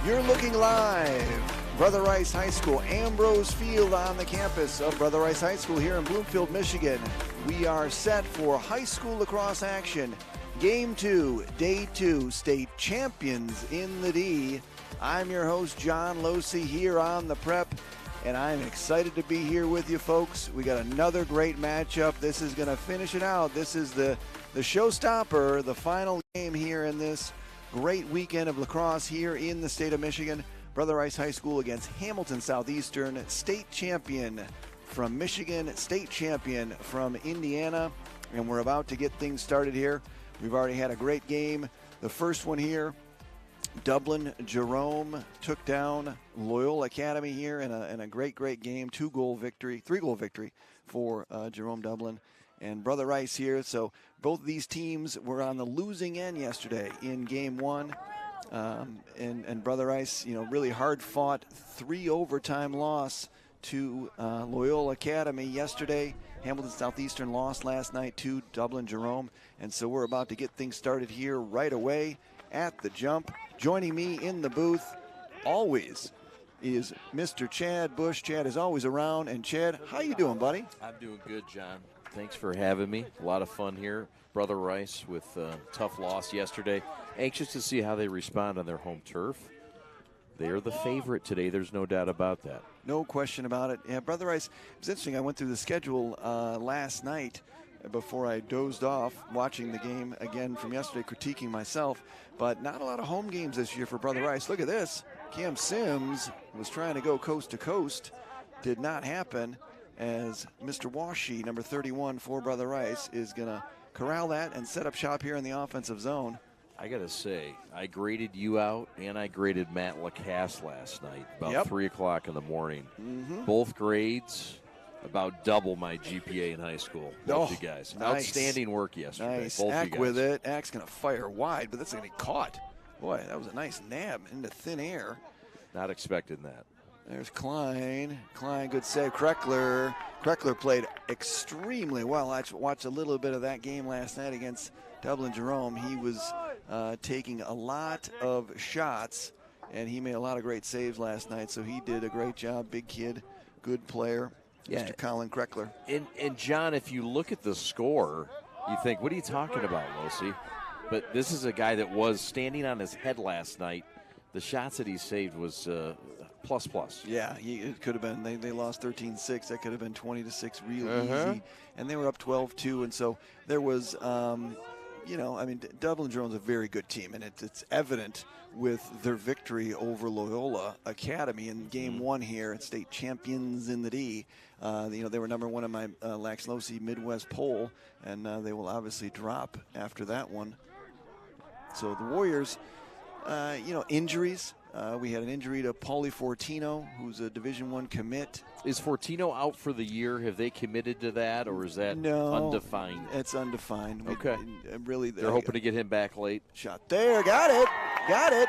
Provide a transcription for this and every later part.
You're looking live. Brother Rice High School, Ambrose Field on the campus of Brother Rice High School here in Bloomfield, Michigan. We are set for high school lacrosse action. Game 2, Day 2, state champions in the D. I'm your host, John Losey, here on the prep, and I'm excited to be here with you folks. We got another great matchup. This is going to finish it out. This is the showstopper, the final game here in this great weekend of lacrosse here in the state of Michigan. Brother Rice High School against Hamilton Southeastern, state champion from Michigan, state champion from Indiana, and we're about to get things started here. We've already had a great game. The first one here, Dublin Jerome took down Loyola Academy here in a great game, 3-goal victory for Jerome Dublin and Brother Rice here. So both of these teams were on the losing end yesterday in game 1. And Brother Rice, really hard fought 3 overtime loss to Loyola Academy yesterday. Hamilton Southeastern lost last night to Dublin Jerome. And so we're about to get things started here right away at the jump. Joining me in the booth always is Mr. Chad Bush. Chad is always around. And Chad, how you doing, buddy? I'm doing good, John. Thanks for having me. A lot of fun here. Brother Rice with a tough loss yesterday. Anxious to see how they respond on their home turf. They are the favorite today. There's no doubt about that. No question about it. Yeah, Brother Rice, it was interesting. I went through the schedule last night before I dozed off, watching the game again from yesterday, critiquing myself. But not a lot of home games this year for Brother Rice. Look at this. Cam Sims was trying to go coast to coast. Did not happen, as Mr. Washi, number 31 for Brother Rice, is going to corral that and set up shop here in the offensive zone. I got to say, I graded you out, and I graded Matt Lacasse last night, about 3 o'clock in the morning. Mm-hmm. Both grades about double my GPA in high school. Both you guys. Nice. Outstanding work yesterday. Nice. Both Ack you guys. with it. Ack's going to fire wide, but that's going to get caught. Boy, that was a nice nab into thin air. Not expecting that. There's Klein. Klein, good save. Kreckler played extremely well. I watched a little bit of that game last night against Dublin Jerome. He was taking a lot of shots, and he made a lot of great saves last night, so he did a great job. Big kid, good player, Mr. Colin Kreckler. And John, if you look at the score, you think, what are you talking about, Losey? But this is a guy that was standing on his head last night. The shots that he saved was plus. Yeah, it could have been. They lost 13-6. That could have been 20-6 real easy. And they were up 12-2. And so there was, Dublin Jerome's a very good team. And it's evident with their victory over Loyola Academy in game 1 here at state champions in the D. They were number 1 in my Lax Losey Midwest poll. And they will obviously drop after that one. So the Warriors, injuries. We had an injury to Paulie Fortino, who's a Division I commit. Is Fortino out for the year? Have they committed to that, or is that undefined? It's undefined. Okay. They're hoping to get him back late. Shot there. Got it.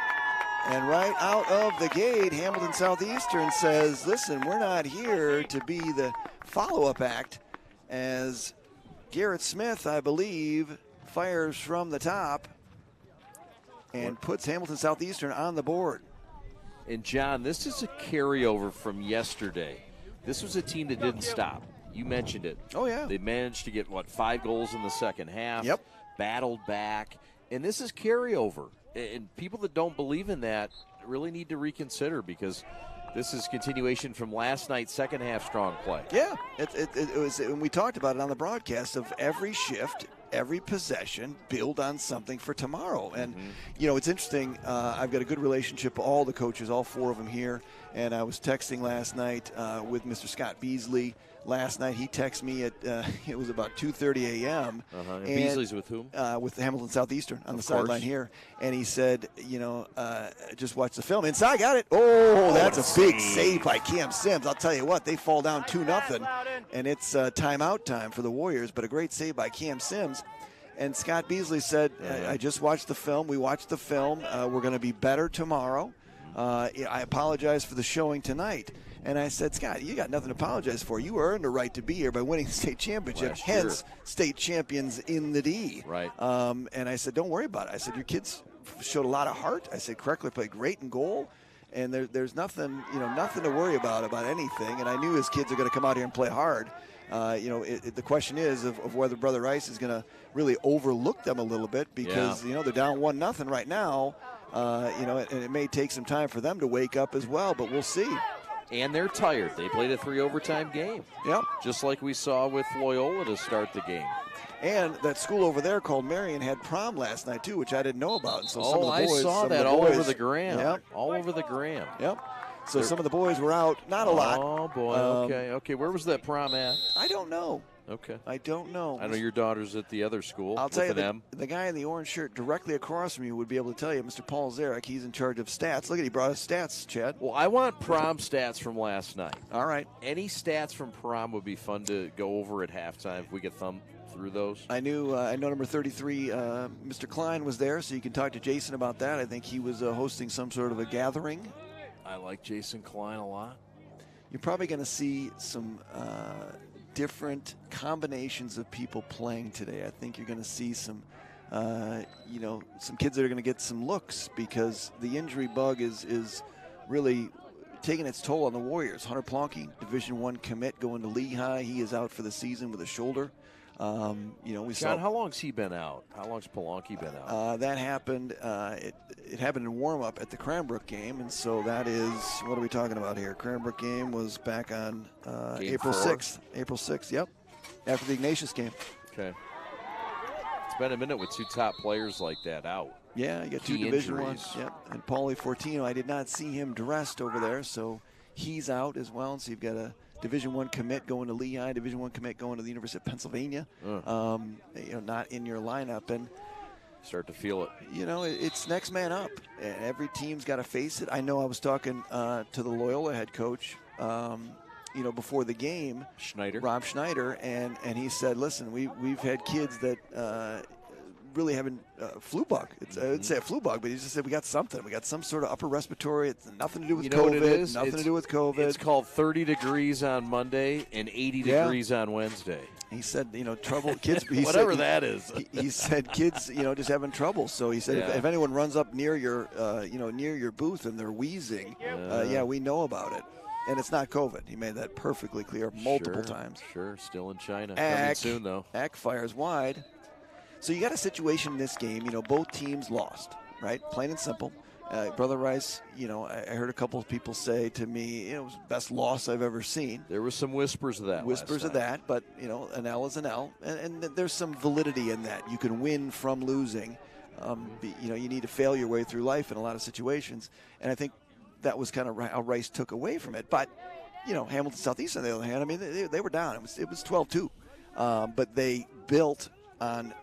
And right out of the gate, Hamilton Southeastern says, listen, we're not here to be the follow-up act, as Garrett Smith, I believe, fires from the top and puts Hamilton Southeastern on the board. And, John, this is a carryover from yesterday. This was a team that didn't stop. You mentioned it. Oh, yeah. They managed to get, 5 goals in the second half. Yep. Battled back. And this is carryover. And people that don't believe in that really need to reconsider, because this is continuation from last night's second half strong play. Yeah. It was, and we talked about it on the broadcast, of every shift, every possession, build on something for tomorrow. And, it's interesting. I've got a good relationship with all the coaches, all 4 of them here. And I was texting last night with Mr. Scott Beasley. Last night he texted me at, it was about 2:30 a.m. And Beasley's with whom? With Hamilton Southeastern on the sideline here. And he said, just watch the film. Inside, got it. Oh, that's a big save by Cam Sims. I'll tell you what, they fall down 2-0. And it's timeout time for the Warriors, but a great save by Cam Sims. And Scott Beasley said, I just watched the film. We watched the film. We're going to be better tomorrow. I apologize for the showing tonight. And I said, Scott, you got nothing to apologize for. You earned a right to be here by winning the state championship, hence state champions in the D. Right. And I said, don't worry about it. I said, your kids showed a lot of heart. I said, Kreckler played great in goal. and there's nothing, nothing to worry about anything. And I knew his kids are going to come out here and play hard. The question is of whether Brother Rice is going to really overlook them a little bit because, they're down 1-0 right now. And it may take some time for them to wake up as well, but we'll see. And they're tired. They played a 3 overtime game. Yep. Just like we saw with Loyola to start the game. And that school over there called Marion had prom last night, too, which I didn't know about. And so some of the boys, I saw that all over the gram. Yep. All over the gram. Yep. So some of the boys were out, not a lot. Oh, boy. Okay. Where was that prom at? I don't know. Okay. I don't know. I know your daughter's at the other school. I'll tell you, the guy in the orange shirt directly across from you would be able to tell you, Mr. Paul Zarek, he's in charge of stats. Look at, he brought us stats, Chad. Well, I want prom stats from last night. All right. Any stats from prom would be fun to go over at halftime if we could thumb through those. I know number 33, Mr. Klein was there, so you can talk to Jason about that. I think he was hosting some sort of a gathering. I like Jason Klein a lot. You're probably going to see some different combinations of people playing today. I think you're going to see some, some kids that are going to get some looks because the injury bug is really taking its toll on the Warriors. Hunter Plonky, Division I commit, going to Lehigh. He is out for the season with a shoulder. John, how long's he been out? How long's Polanki been out? That happened. It happened in warm-up at the Cranbrook game, and so that is, what are we talking about here? Cranbrook game was back on April 6th. April 6th, yep, after the Ignatius game. Okay. It's been a minute with two top players like that out. Yeah, you got two Division Ones. Yep, and Paulie Fortino, I did not see him dressed over there, so he's out as well. And so you've got a Division I commit going to Lehigh, Division I commit going to the University of Pennsylvania. Not in your lineup, and start to feel it. It's next man up, and every team's got to face it. I know I was talking to the Loyola head coach, before the game, Rob Schneider, and he said, "Listen, we've had kids that." Really having flu bug. I would say a flu bug, but he just said we got something. We got some sort of upper respiratory. It's nothing to do with COVID. What it is? Nothing to do with COVID. It's called 30 degrees on Monday and 80 degrees on Wednesday. He said, trouble kids. Whatever that is. He said kids, just having trouble. So he said if anyone runs up near your, near your booth and they're wheezing, we know about it. And it's not COVID. He made that perfectly clear multiple times. Sure, still in China. Coming soon, though. Eck fires wide. So you got a situation in this game, both teams lost, right? Plain and simple. Brother Rice, I heard a couple of people say to me, it was the best loss I've ever seen. There was some whispers of that. But, an L is an L. And there's some validity in that. You can win from losing. You need to fail your way through life in a lot of situations. And I think that was kind of how Rice took away from it. But, Hamilton Southeastern, on the other hand, I mean, they were down. It was 12-2. But they built on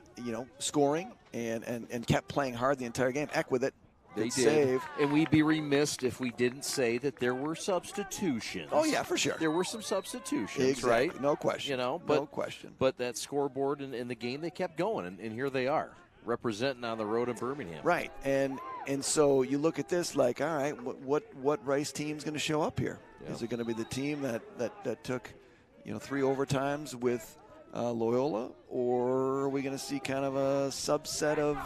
scoring and kept playing hard the entire game. Eck with it. They did. Save. And we'd be remiss if we didn't say that there were substitutions. Oh, yeah, for sure. There were some substitutions, exactly. Right? No question. No question. But that scoreboard in the game, they kept going, and here they are, representing on the road in Birmingham. Right. And so you look at this like, all right, what Rice team's going to show up here? Yeah. Is it going to be the team that took, 3 overtimes with Loyola, or are we going to see kind of a subset of,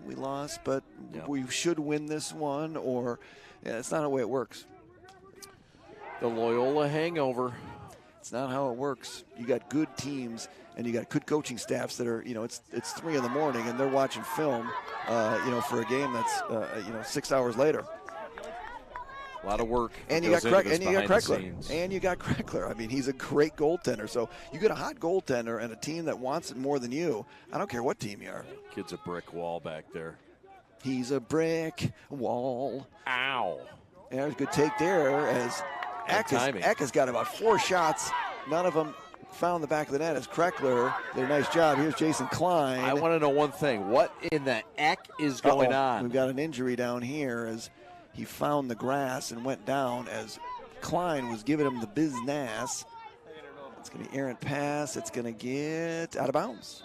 we lost, but we should win this one, or it's not the way it works. The Loyola hangover. It's not how it works. You got good teams, and you got good coaching staffs that are, it's 3 in the morning, and they're watching film, for a game that's, 6 hours later. A lot of work. And you got Kreckler. And you got Kreckler. I mean, he's a great goaltender. So you get a hot goaltender and a team that wants it more than you. I don't care what team you are. Kid's a brick wall back there. He's a brick wall. Ow. And there's a good take there as Eck has got about 4 shots. None of them found the back of the net as Kreckler did a nice job. Here's Jason Klein. I want to know one thing. What in the Eck is going on? We've got an injury down here as he found the grass and went down as Klein was giving him the business. It's going to be errant pass. It's going to get out of bounds.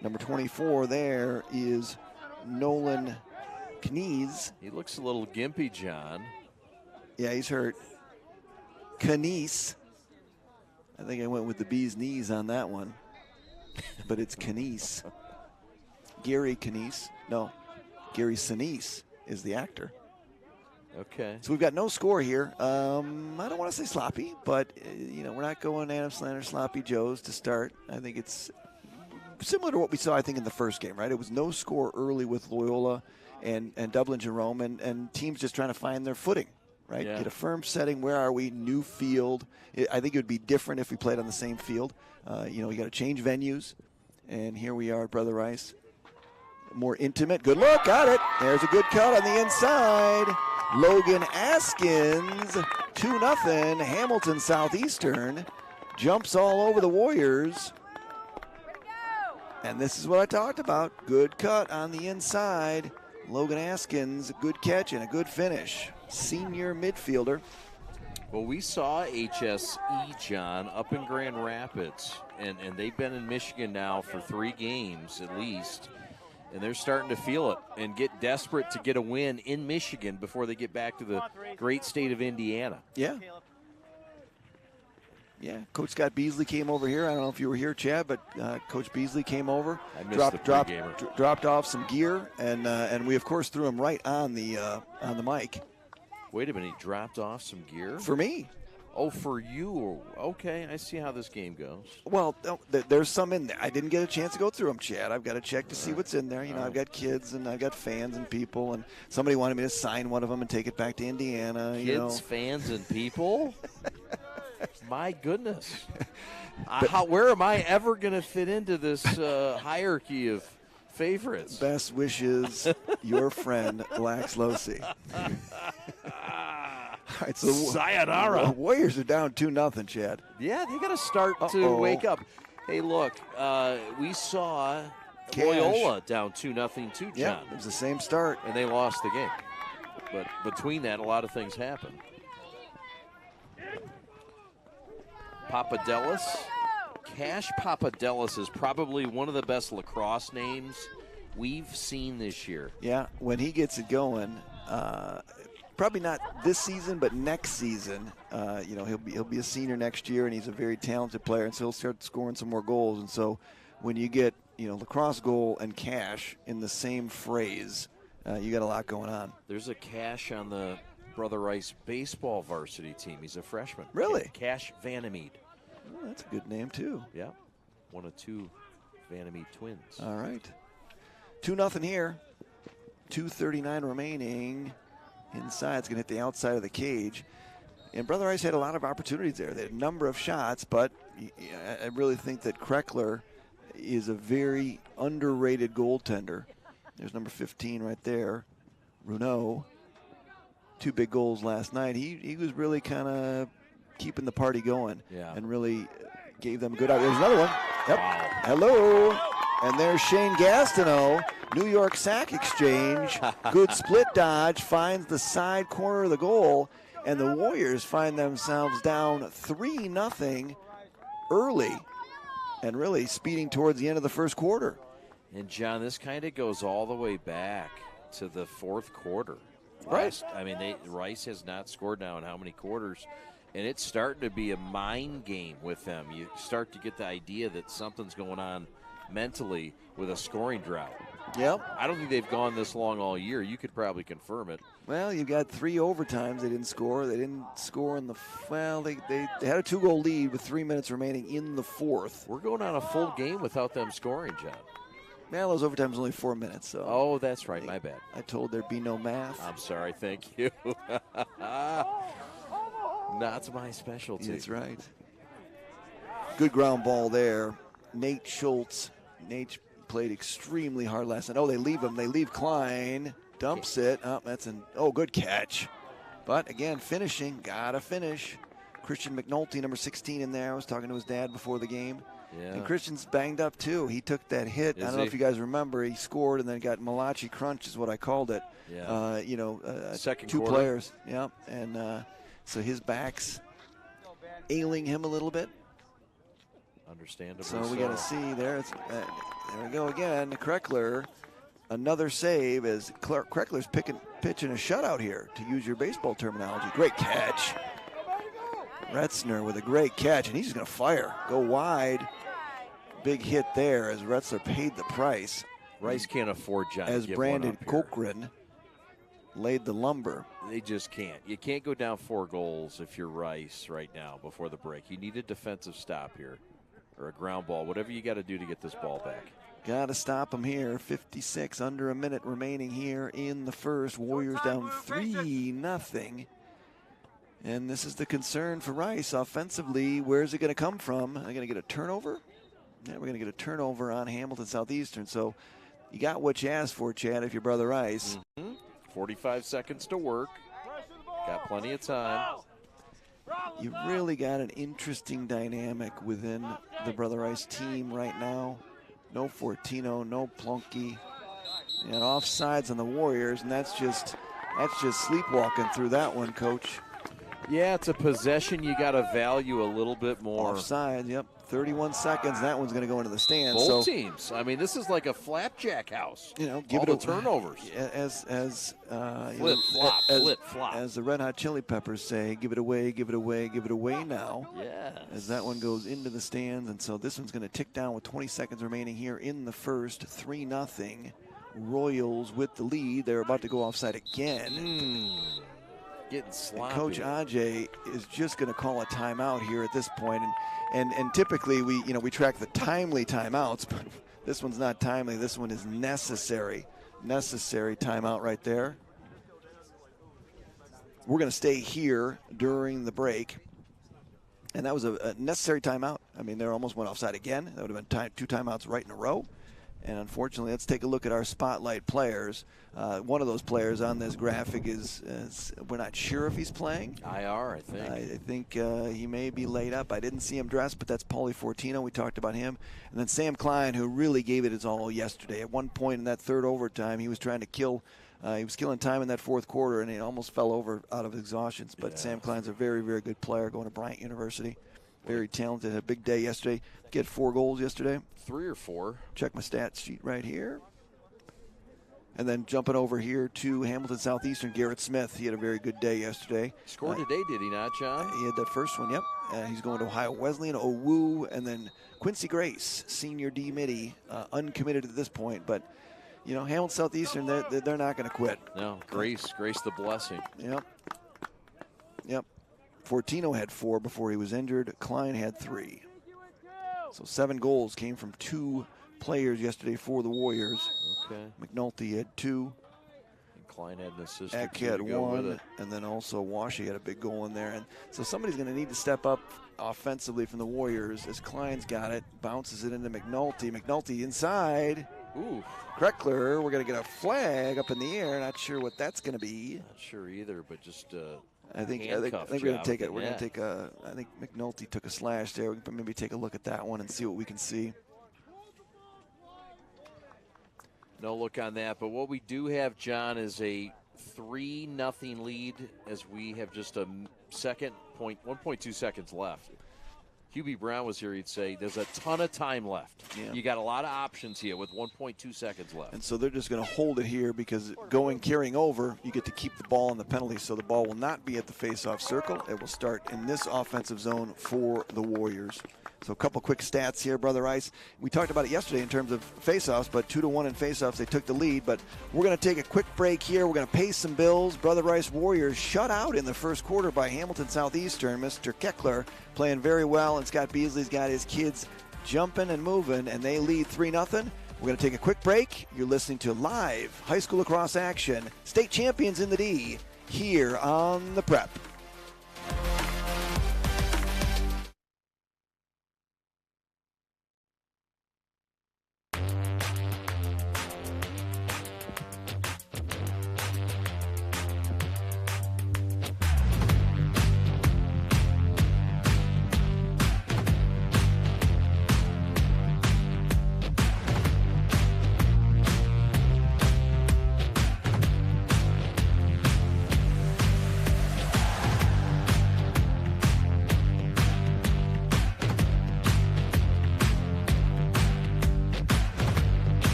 Number 24 there is Nolan Knees. He looks a little gimpy, John. Yeah, he's hurt. Knees. I think I went with the bee's knees on that one. But it's Knees. Gary Knees. No, Gary Sinise. is the actor. Okay. So we've got no score here. I don't want to say sloppy, but, we're not going Adam Slander, sloppy Joes to start. I think it's similar to what we saw, I think, in the first game, right? It was no score early with Loyola and Dublin Jerome, and teams just trying to find their footing, right? Yeah. Get a firm setting. Where are we? New field. I think it would be different if we played on the same field. You got to change venues, and here we are at Brother Rice. More intimate. Good look. Got it. There's a good cut on the inside. Logan Askins, 2-0. Hamilton Southeastern jumps all over the Warriors. And this is what I talked about. Good cut on the inside. Logan Askins, a good catch and a good finish. Senior midfielder. Well, we saw HSE, John, up in Grand Rapids, and they've been in Michigan now for 3 games at least. And they're starting to feel it and get desperate to get a win in Michigan before they get back to the great state of Indiana. Yeah. Yeah, Coach Scott Beasley came over here. I don't know if you were here, Chad, but Coach Beasley came over, dropped off some gear, and we of course threw him right on the mic. Wait a minute, he dropped off some gear for me. Oh, for you. Okay, I see how this game goes. Well, there's some in there. I didn't get a chance to go through them, Chad. I've got to check to see what's in there. I've got kids and I've got fans and people, and somebody wanted me to sign one of them and take it back to Indiana. Kids, fans, and people? My goodness. Where am I ever going to fit into this hierarchy of favorites? Best wishes, your friend, Lax Losi. All right, so sayonara. The Warriors are down 2-0, Chad. Yeah, they got to start to wake up. Hey, look, we saw Loyola down 2-0 too, John. Yeah, it was the same start. And they lost the game. But between that, a lot of things happened. Papadelis. Cash Papadelis is probably one of the best lacrosse names we've seen this year. Yeah, when he gets it going, probably not this season, but next season, he'll be a senior next year, and he's a very talented player, and so he'll start scoring some more goals. And so when you get lacrosse goal and cash in the same phrase, you got a lot going on. There's a Cash on the Brother Rice baseball varsity team. He's a freshman. Really? Cash Vanamede. Oh, that's a good name too. Yeah, one of 2 Vanamede twins. All right, 2-0 here. 2:39 remaining. Inside, it's going to hit the outside of the cage. And Brother Rice had a lot of opportunities there. They had a number of shots, but I really think that Kreckler is a very underrated goaltender. There's number 15 right there. Runeau, 2 big goals last night. He was really kind of keeping the party going and really gave them a good opportunity. There's another one. Yep. Wow. Hello. And there's Shane Gastineau. New York sack exchange. Good split dodge. Finds the side corner of the goal. And the Warriors find themselves down 3-0 early and really speeding towards the end of the first quarter. And, John, this kind of goes all the way back to the fourth quarter. Right. Rice has not scored now in how many quarters? And it's starting to be a mind game with them. You start to get the idea that something's going on mentally with a scoring drought. Yep. I don't think they've gone this long all year. You could probably confirm it. Well, you've got 3 overtimes they didn't score. They didn't score in the they had a 2-goal lead with 3 minutes remaining in the fourth. We're going on a full game without them scoring, John. Man, those overtimes only 4 minutes. So oh, that's right. My bad. I told there'd be no math. I'm sorry. Thank you. Not my specialty. That's right. Good ground ball there. Nate Schultz. Nate played extremely hard last night. Oh, they leave him. They leave Klein. Dumps it. Oh, good catch. But again, finishing. Gotta finish. Christian McNulty, number 16 in there. I was talking to his dad before the game. Yeah. And Christian's banged up too. He took that hit. I don't know if you guys remember. He scored and then got Malachi crunch is what I called it. Yeah. Second 2 quarter. players. Yeah. And so his back's ailing him a little bit. Understandable. So we got to see there. There we go again. Kreckler, another save as Kreckler's pitching a shutout here, to use your baseball terminology. Great catch. Retzner with a great catch, and he's going to fire. Go wide. Big hit there as Retzler paid the price. Rice can't afford John as to give Brandon one up here. Cochran laid the lumber. They just can't. You can't go down 4 goals if you're Rice right now before the break. You need a defensive stop here or a ground ball, whatever you got to do to get this ball back. Got to stop them here. 56, under a minute remaining here in the first. Warriors down 3-0. And this is the concern for Rice offensively. Where's it going to come from? Are they going to get a turnover? Yeah, we're going to get a turnover on Hamilton Southeastern. So you got what you asked for, Chad, if you're Brother Rice. 45 seconds to work. Got plenty of time. You really got an interesting dynamic within the Brother Rice team right now. No Fortino, no Plunky, and offsides on the Warriors, and that's just sleepwalking through that one, Coach. Yeah, it's a possession you got to value a little bit more. Offside, yep. 31 seconds. That one's going to go into the stands. Both teams. I mean, this is like a flapjack house. You know, give all it the turnovers. Flip, flop. As the Red Hot Chili Peppers say, give it away, give it away, give it away now. Yeah. As that one goes into the stands, and so this one's going to tick down with 20 seconds remaining here in the first. 3-0. Royals with the lead. They're about to go offside again. Getting sloppy. And Coach Ajay is just going to call a timeout here at this point, and typically we track the timely timeouts, but this one's not timely. This one is necessary timeout right there. We're going to stay here during the break, and that was a necessary timeout. I mean, they almost went offside again. That would have been 2 timeouts right in a row. And unfortunately, let's take a look at our spotlight players. One of those players on this graphic is we're not sure if he's playing. IR, I think. I think he may be laid up. I didn't see him dressed, but that's Paulie Fortino. We talked about him. And then Sam Klein, who really gave it his all yesterday. At one point in that third overtime, he was trying to kill. He was killing time in that fourth quarter, and he almost fell over out of exhaustion. But Sam Klein's a very, very good player going to Bryant University. Very talented. Had a big day yesterday. He had 4 goals yesterday. 3 or 4. Check my stats sheet right here. And then jumping over here to Hamilton Southeastern, Garrett Smith. He had a very good day yesterday. Scored today, did he not, John? He had that first one, yep. He's going to Ohio Wesleyan, Owu, and then Quincy Grace, senior D-Midi, uncommitted at this point. But, you know, Hamilton Southeastern, they're not going to quit. No, Grace the blessing. Yep. Fortino had 4 before he was injured. Klein had 3. So 7 goals came from 2 players yesterday for the Warriors. Okay. McNulty had 2. And Klein had an assist. Eck had 1. And then also Washy had a big goal in there. And so somebody's going to need to step up offensively from the Warriors as Klein's got it. Bounces it into McNulty. McNulty inside. Ooh. Kreckler, we're going to get a flag up in the air. Not sure what that's going to be. Not sure either, but just I think we're going to take it. We're going to take a. I think McNulty took a slash there. We can maybe take a look at that one and see what we can see. No look on that, but what we do have, John, is a 3-0 lead as we have just a 1.2 seconds left. QB Brown was here, he'd say there's a ton of time left. Yeah. You got a lot of options here with 1.2 seconds left. And so they're just going to hold it here because carrying over, you get to keep the ball in the penalty. So the ball will not be at the face-off circle. It will start in this offensive zone for the Warriors. So a couple quick stats here, Brother Rice. We talked about it yesterday in terms of face-offs, but 2-1 in face-offs, they took the lead. But we're going to take a quick break here. We're going to pay some bills. Brother Rice Warriors shut out in the first quarter by Hamilton Southeastern. Mr. Keckler playing very well, and Scott Beasley's got his kids jumping and moving, and they lead 3-0. We're going to take a quick break. You're listening to live high school lacrosse action. State champions in the D here on the Prep.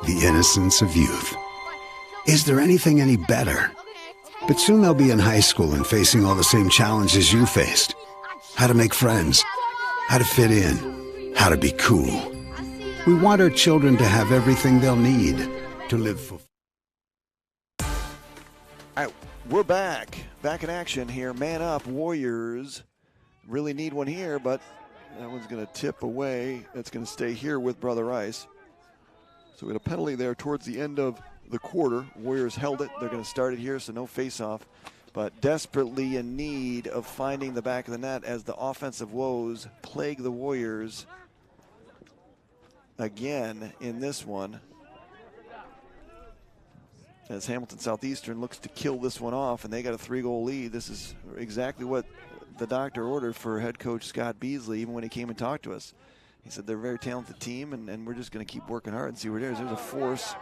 The innocence of youth. Is there anything any better? But soon they'll be in high school and facing all the same challenges you faced. how to make friends, how to fit in, how to be cool. We want our children to have everything they'll need to live fulfilled. All right, we're back in action here. Man up, Warriors. Really need one here, but that one's going to tip away. That's going to stay here with Brother Rice. So we had a penalty there towards the end of the quarter. Warriors held it. They're going to start it here, so no face-off. But desperately in need of finding the back of the net as the offensive woes plague the Warriors again in this one. As Hamilton Southeastern looks to kill this one off, and they got a 3-goal lead. This is exactly what the doctor ordered for head coach Scott Beasley, even when he came and talked to us. He said they're a very talented team, and we're just going to keep working hard and see where it is. There's a force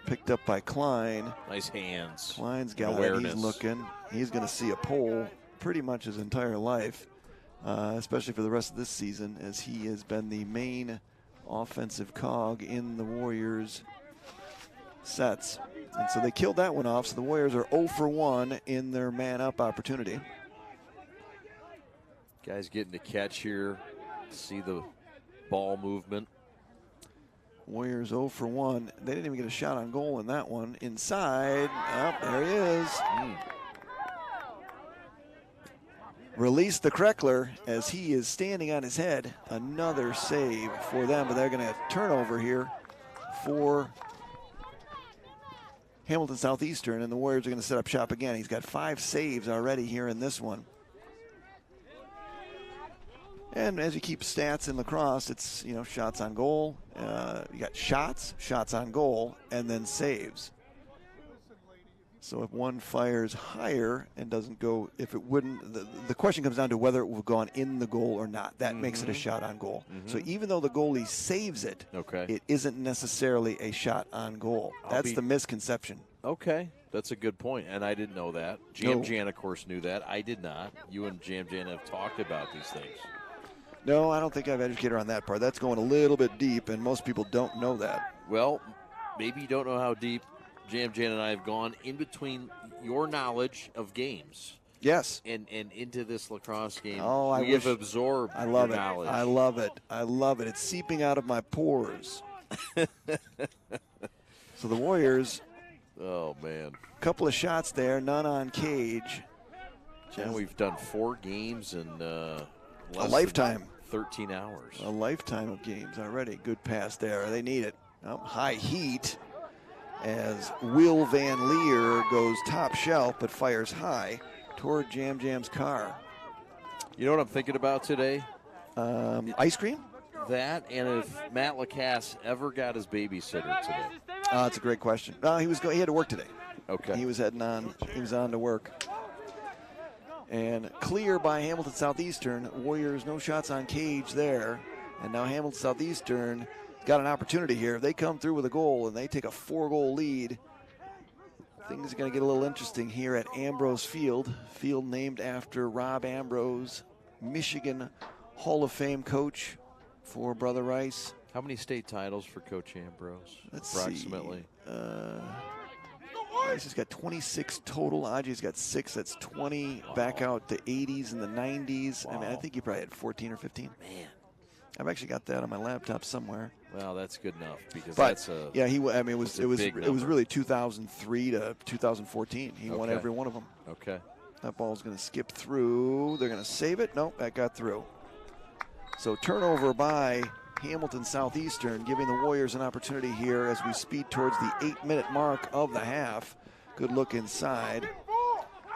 picked up by Klein. Nice hands. Klein's got awareness. it. He's looking. He's going to see a pole pretty much his entire life, especially for the rest of this season, as he has been the main offensive cog in the Warriors' sets. And so they killed that one off, so the Warriors are 0 for 1 in their man-up opportunity. Guys getting to catch here, see the ball movement. Warriors 0 for 1. They didn't even get a shot on goal in that one. Inside. Oh, there he is. Release the Kreckler as he is standing on his head. Another save for them, but they're going to turnover here for Hamilton Southeastern, and the Warriors are going to set up shop again. He's got 5 saves already here in this one. And as you keep stats in lacrosse, it's, you know, shots on goal. You got shots on goal, and then saves. So if one fires higher and doesn't go, if it wouldn't, the question comes down to whether it would have gone in the goal or not. That makes it a shot on goal. So even though the goalie saves it, it isn't necessarily a shot on goal. That's the misconception. Okay, that's a good point, and I didn't know that. Jam Jan, of course, knew that. I did not. You and Jam Jan have talked about these things. No, I don't think I've educated her on that part. That's going a little bit deep, and most people don't know that. Well, maybe you don't know how deep Jam Jan and I have gone in between your knowledge of games. Yes. And into this lacrosse game. Oh, I we have absorbed I love your it. knowledge. I love it. I love it. It's seeping out of my pores. So the Warriors. Oh, man. Couple of shots there, none on cage. And we've done 4 games in a lifetime. 13 hours. A lifetime of games already. Good pass there. They need it. Oh, high heat as Will Van Leer goes top shelf but fires high toward Jam Jam's car. You know what I'm thinking about today? Ice cream? That, and if Matt Lacasse ever got his babysitter today. That's a great question. No, he had to work today. Okay. He was heading on. He was on to work. And clear by Hamilton Southeastern. Warriors no shots on cage there. And now Hamilton Southeastern got an opportunity here. If they come through with a goal and they take a 4-goal lead, things are going to get a little interesting here at Ambrose Field. Field named after Rob Ambrose, Michigan Hall of Fame coach for Brother Rice. How many state titles for Coach Ambrose? Let's approximately. Rice has got 26 total. Aji's got 6. That's 20 back out the 80s and the 90s. Wow. I mean, I think he probably had 14 or 15. Man. I've actually got that on my laptop somewhere. Well, that's good enough because but that's a yeah. I mean, it was really 2003 to 2014. He won every one of them. Okay. That ball's going to skip through. They're going to save it. Nope, that got through. So turnover by Hamilton Southeastern, giving the Warriors an opportunity here as we speed towards the 8-minute mark of the half. Good look inside.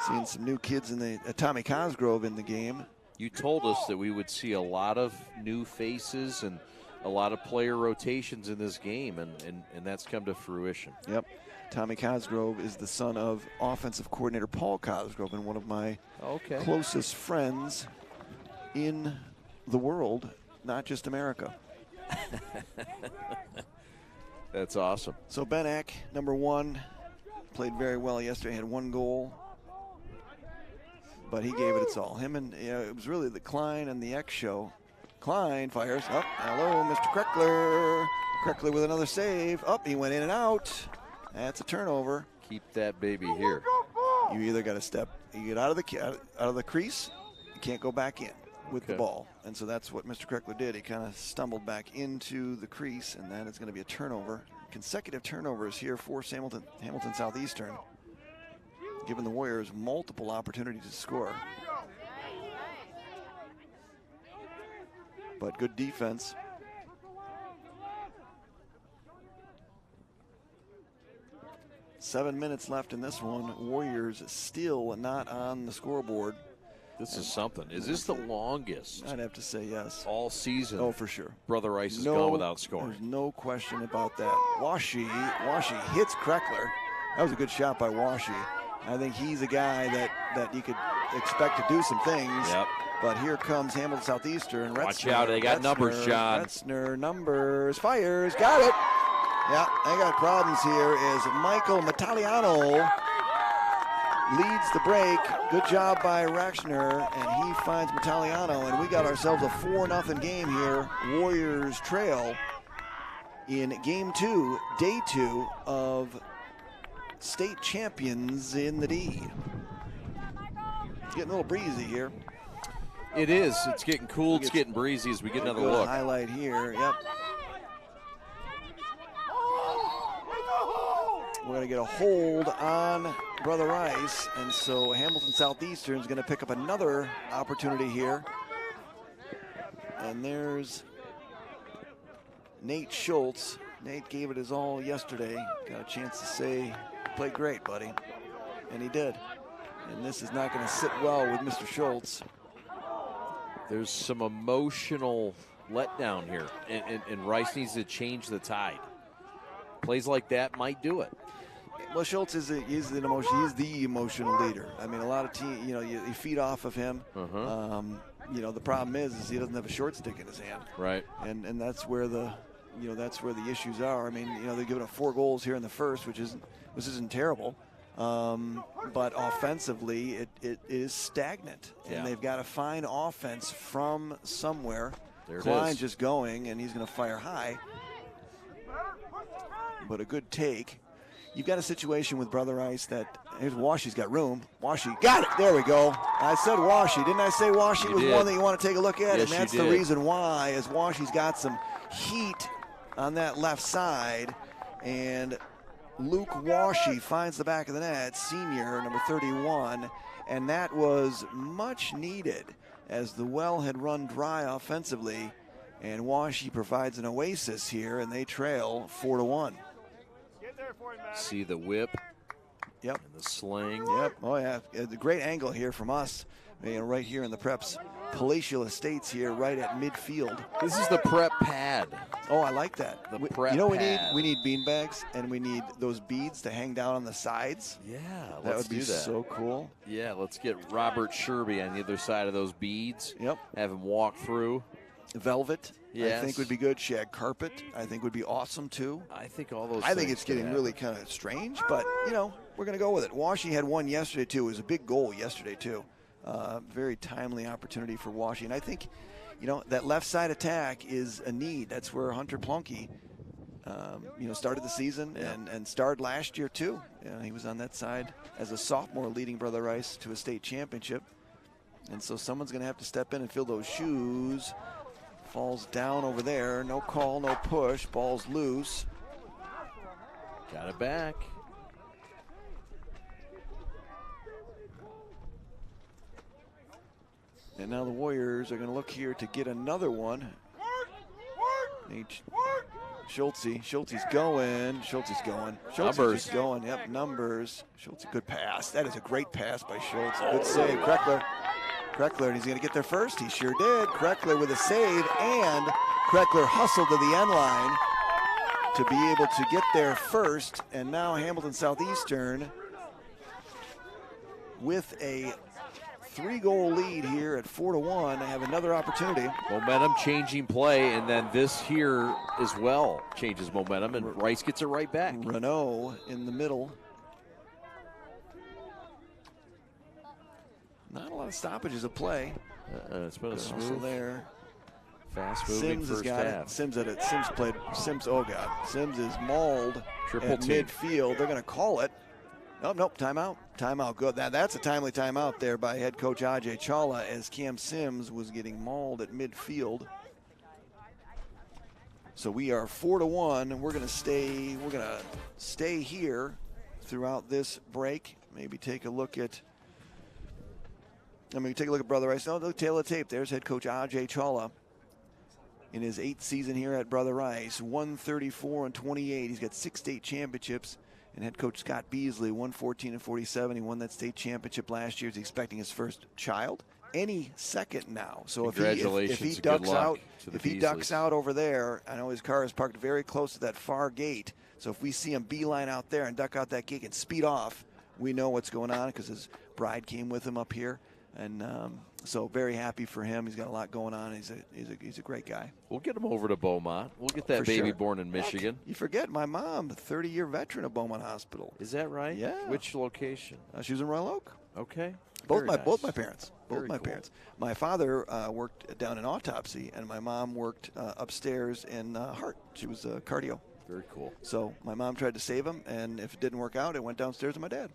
Seeing some new kids in the Tommy Cosgrove in the game. You told us that we would see a lot of new faces and a lot of player rotations in this game, and that's come to fruition. Yep. Tommy Cosgrove is the son of offensive coordinator Paul Cosgrove and one of my closest friends in the world, not just America. That's awesome. So Ben Eck, number 1, played very well yesterday, had 1 goal. But he gave it its all. Him and it was really the Klein and the Eck show. Klein fires up. Hello, Mr. Kreckler. Kreckler with another save. Up, he went in and out. That's a turnover. Keep that baby here. You either got to you get out of the crease, can't go back in with the ball. And so that's what Mr. Kreckler did. He kind of stumbled back into the crease, and that is going to be a turnover. Consecutive turnovers here for Hamilton Southeastern, giving the Warriors multiple opportunities to score. But good defense. Seven minutes left in this one. Warriors still not on the scoreboard. This is something. Is this the longest? I'd have to say yes. All season. Oh, for sure. Brother Rice has gone without scoring. There's no question about that. Washi hits Kreckler. That was a good shot by Washi. I think he's a guy that you could expect to do some things. Yep. But here comes Hamilton Southeastern. Watch out, they got numbers, John. Retzner, numbers, fires, got it. Yeah, they got problems here as Michael Mataliano leads the break. Good job by Rexner, and he finds Mataliano, and we got ourselves a 4-0 game here. Warriors trail in game 2, day 2 of state champions in the D. It's getting a little breezy here. It is. It's getting cool. It's getting breezy as we get another look. Highlight here. Yep. We're going to get a hold on Brother Rice, and so Hamilton Southeastern is going to pick up another opportunity here. And there's Nate Schultz. Nate gave it his all yesterday. Got a chance to say, played great, buddy. And he did. And this is not going to sit well with Mr. Schultz. There's some emotional letdown here, and Rice needs to change the tide. Plays like that might do it. Well, Schultz he's the emotional leader. I mean, a lot of teams, you feed off of him. The problem is he doesn't have a short stick in his hand. Right. And that's where the issues are. I mean, they're giving up 4 goals here in the first, which isn't terrible. But offensively, it is stagnant, and they've got to find offense from somewhere. Klein's just going, and he's going to fire high. But a good take. You've got a situation with Brother Rice that here's Washi's got room. Washi got it. There we go. I said Washi. Didn't I say Washi was one that you want to take a look at? Yes, and that's the reason why, as Washi's got some heat on that left side. And Luke Washi finds the back of the net, senior, number 31. And that was much needed as the well had run dry offensively. And Washi provides an oasis here, and they trail 4-1. See the whip. Yep. And the sling. Yep. Oh, yeah. A great angle here from us. Right here in the Preps palatial estates here, right at midfield. This is the prep pad. Oh, I like that. The prep pad. We need bean bags, and we need those beads to hang down on the sides. Yeah, that would be so cool. Yeah, let's get Robert Sherby on the other side of those beads. Yep. Have him walk through. Velvet, yes. I think would be good. Shag carpet, I think would be awesome too. I think all those. I think it's getting really kind of strange, but we're going to go with it. Washi had one yesterday too. It was a big goal yesterday too. Very timely opportunity for Washi, and I think, that left side attack is a need. That's where Hunter Plunky, started the season and started last year too. He was on that side as a sophomore, leading Brother Rice to a state championship, and so someone's going to have to step in and fill those shoes. Falls down over there. No call, no push. Ball's loose. Got it back. And now the Warriors are going to look here to get another one. Schultze's going. Schultze's Numbers. going. Yep, numbers. Schultze, good pass. That is a great pass by Schultze. Good save. Kreckler, and he's going to get there first. He sure did. Kreckler with a save, and Kreckler hustled to the end line to be able to get there first. And now Hamilton Southeastern with a 3-goal lead here at 4-1. Have another opportunity. Momentum changing play, and then this here as well changes momentum, and Rice gets it right back. Renault in the middle. Not a lot of stoppages of play. It's been a smooth there. Fast moving Sims first has got half. it. Sims at it. Sims, oh God. Sims is mauled Triple at team. midfield. They're going to call it. Oh, nope, timeout. Timeout, good. That's a timely timeout there by head coach Ajay Chawla as Cam Sims was getting mauled at midfield. So we are 4-1, and we're going to stay here throughout this break. Maybe take a look at Brother Rice. No, look, tail of the tape. There's head coach Ajay Chawla in his 8th season here at Brother Rice. 134-28. He's got 6 state championships. And head coach Scott Beasley, 114-47. He won that state championship last year. He's expecting his first child any second now. So if he ducks out over there, I know his car is parked very close to that far gate. So if we see him beeline out there and duck out that gate and speed off, we know what's going on because his bride came with him up here. And so very happy for him. He's got a lot going on. He's a great guy. We'll get him over to Beaumont. We'll get that baby born in Michigan. You forget my mom, 30-year veteran of Beaumont Hospital. Is that right? Yeah. Which location? She was in Royal Oak. Okay. Both my parents. Very cool. Parents. My father worked down in autopsy, and my mom worked upstairs in heart. She was cardio. Very cool. So my mom tried to save him, and if it didn't work out, it went downstairs to my dad.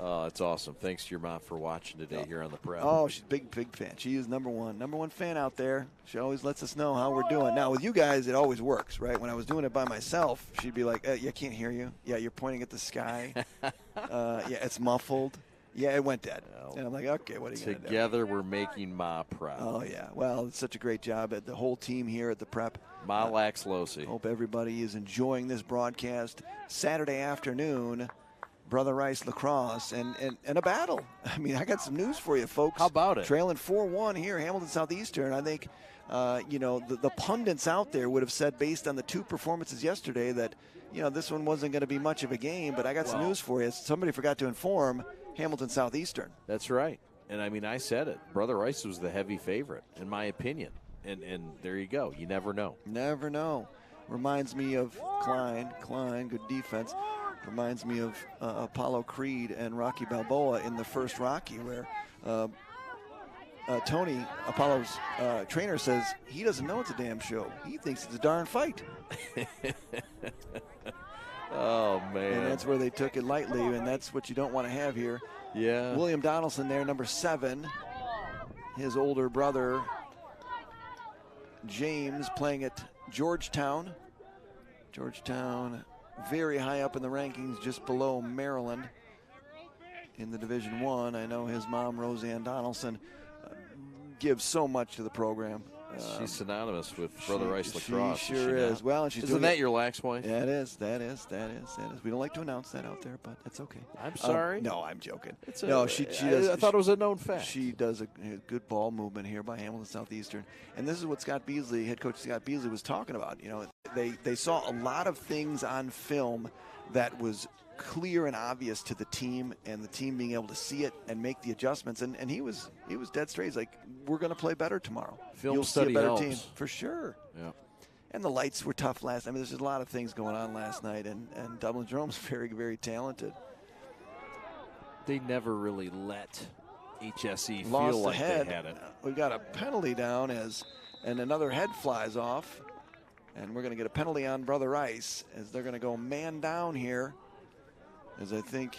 Oh, it's awesome. Thanks to your mom for watching today here on the Prep. Oh, she's a big fan. She is number one fan out there. She always lets us know how we're doing. Now, with you guys, it always works, right? When I was doing it by myself, she'd be like, yeah, can't hear you. Yeah, you're pointing at the sky. Yeah, it's muffled. Yeah, it went dead. Well, and I'm like, okay, what are you going to do? Together, we're making Ma proud. Oh, yeah. Well, it's such a great job at the whole team here at the Prep. Ma Laxlosi. Hope everybody is enjoying this broadcast. Saturday afternoon, Brother Rice lacrosse and a battle. I mean, I got some news for you, folks. How about it? Trailing 4-1 here, Hamilton Southeastern. I think, the pundits out there would have said, based on the 2 performances yesterday, that, this one wasn't going to be much of a game. But I got some news for you. Somebody forgot to inform Hamilton Southeastern. That's right. And, I mean, I said it. Brother Rice was the heavy favorite, in my opinion. And there you go. You never know. Never know. Reminds me of Klein, good defense. Reminds me of Apollo Creed and Rocky Balboa in the first Rocky, where Tony, Apollo's trainer, says he doesn't know it's a damn show. He thinks it's a darn fight. Oh, man. And that's where they took it lightly, and that's what you don't want to have here. Yeah. William Donaldson there, number 7. His older brother, James, playing at Georgetown. Georgetown, very high up in the rankings, just below Maryland in the Division I. I know his mom, Roseanne Donaldson, gives so much to the program. She's synonymous with Brother Rice lacrosse. She sure is. Well, and she's Isn't that your lax wife? Yeah, it is. That is. We don't like to announce that out there, but it's okay. I'm sorry. No, I'm joking. She does. I thought it was a known fact. She does a good ball movement here by Hamilton Southeastern, and this is what Scott Beasley, head coach Scott Beasley, was talking about. They saw a lot of things on film that was clear and obvious to the team, and the team being able to see it and make the adjustments. And he was dead straight. He's like, we're going to play better tomorrow. Film study see a better helps. Team for sure. Yeah. And the lights were tough last. I mean, there's just a lot of things going on last night, and Dublin Jerome's very, very talented. They never really let HSE Lost feel like head. they had it. We've got a penalty down and another head flies off, and we're going to get a penalty on Brother Rice as they're going to go man down here. As I think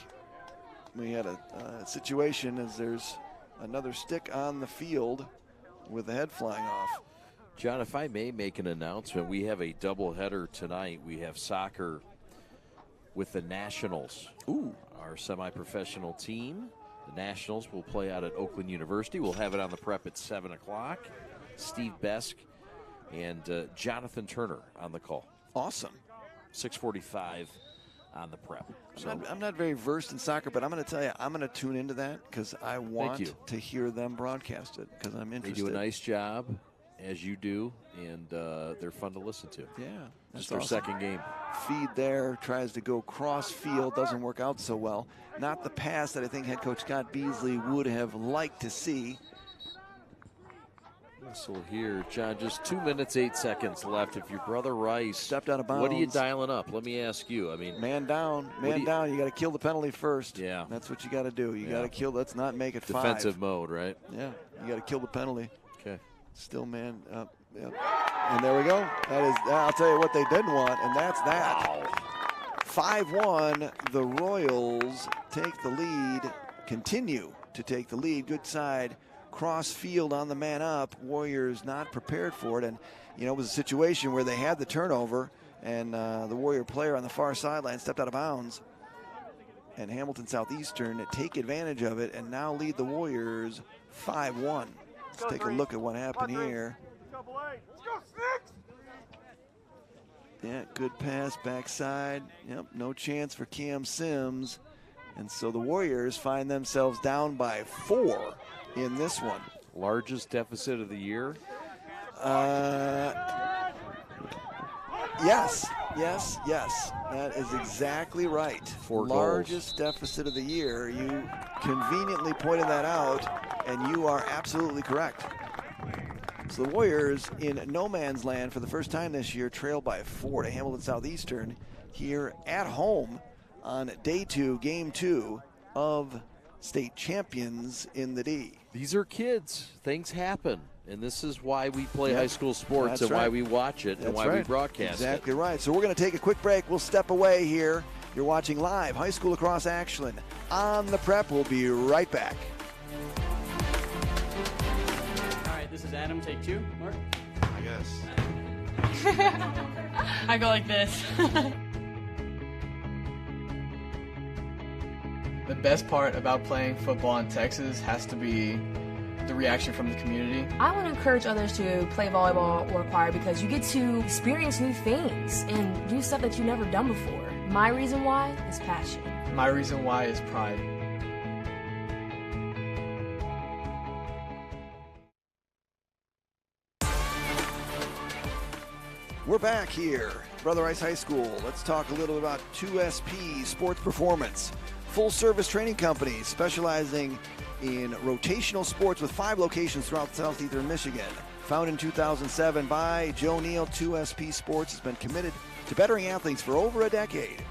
we had a situation as there's another stick on the field with the head flying off. John, if I may make an announcement, we have a doubleheader tonight. We have soccer with the Nationals. Ooh. Our semi-professional team. The Nationals will play out at Oakland University. We'll have it on the Prep at 7 o'clock. Steve Besk and Jonathan Turner on the call. Awesome. 6:45 on the Prep. So I'm not very versed in soccer, but I'm going to tell you, I'm going to tune into that because I want to hear them broadcast it because I'm interested. They do a nice job, as you do, and they're fun to listen to. Yeah. Just their second game. Feed there, tries to go cross field, doesn't work out so well. Not the pass that I think head coach Scott Beasley would have liked to see. Whistle here, John. Just 2 minutes, 8 seconds left. If your Brother Rice stepped out of bounds, what are you dialing up? Let me ask you. I mean, man down. You got to kill the penalty first. Yeah, that's what you got to do. You got to kill. Let's not make it defensive 5. mode, right? Yeah, you got to kill the penalty. Okay. Still man up. Yep. And there we go. That is. I'll tell you what they didn't want, and that's that. Wow. 5-1, the Royals take the lead, continue to take the lead. Good side, cross field on the man up. Warriors not prepared for it. And, you know, it was a situation where they had the turnover, and the Warrior player on the far sideline stepped out of bounds. And Hamilton Southeastern take advantage of it and now lead the Warriors 5-1. Let's take a look at what happened here. Yeah, good pass backside. Yep, no chance for Cam Sims. And so the Warriors find themselves down by 4 in this one. Largest deficit of the year? Yes. That is exactly right. 4 Largest deficit of the year. You conveniently pointed that out, and you are absolutely correct. So the Warriors in no man's land for the first time this year trail by 4 to Hamilton Southeastern here at home on day 2, game 2 of state champions in the D. These are kids. Things happen. And this is why we play high school sports and why we watch it and why we broadcast it. Exactly right. So we're going to take a quick break. We'll step away here. You're watching live high school lacrosse action on the Prep. We'll be right back. All right, this is Adam. Take 2. Mark? I guess. I go like this. The best part about playing football in Texas has to be the reaction from the community. I want to encourage others to play volleyball or choir because you get to experience new things and do stuff that you've never done before. My reason why is passion. My reason why is pride. We're back here, Brother Rice High School. Let's talk a little about 2SP Sports Performance. Full-service training company specializing in rotational sports with 5 locations throughout Southeastern Michigan. Founded in 2007 by Joe Neal, 2SP Sports has been committed to bettering athletes for over a decade.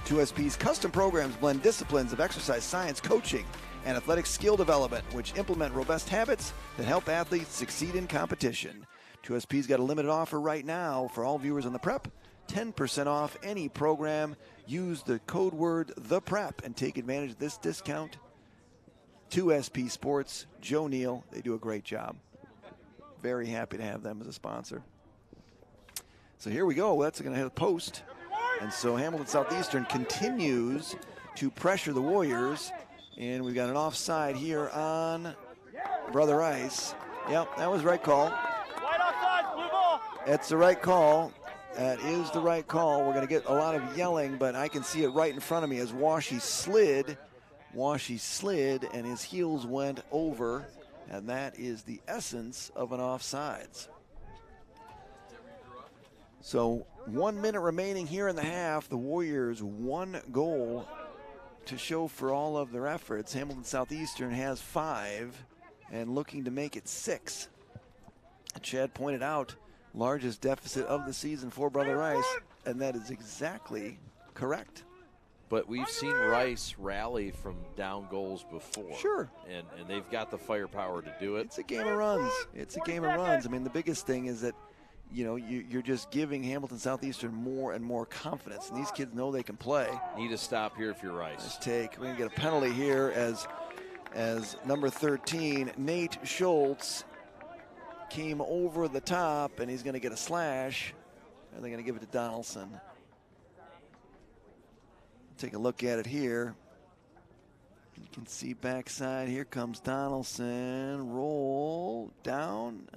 2SP's custom programs blend disciplines of exercise science, coaching, and athletic skill development, which implement robust habits that help athletes succeed in competition. 2SP's got a limited offer right now for all viewers on the Prep. 10% off any program. Use the code word THEPREP and take advantage of this discount. 2SP Sports, Joe Neal, they do a great job. Very happy to have them as a sponsor. So here we go. That's going to hit a post. And so Hamilton Southeastern continues to pressure the Warriors. And we've got an offside here on Brother Rice. Yep, that was the right call. That's the right call. That is the right call. We're going to get a lot of yelling, but I can see it right in front of me as Washi slid. Washi slid, and his heels went over, and that is the essence of an offsides. So 1 minute remaining here in the half. The Warriors 1 goal to show for all of their efforts. Hamilton Southeastern has 5 and looking to make it 6. Chad pointed out, largest deficit of the season for Brother Rice, and that is exactly correct. But we've seen Rice rally from down goals before. Sure. And they've got the firepower to do it. It's a game of runs. It's a game of runs. I mean, the biggest thing is that, you know, you're just giving Hamilton Southeastern more and more confidence, and these kids know they can play. Need to stop here if you're Rice. Let's take. We're going to get a penalty here as number 13, Nate Schultz, came over the top, and he's going to get a slash. And they're going to give it to Donaldson. Take a look at it here. You can see backside. Here comes Donaldson. Roll down.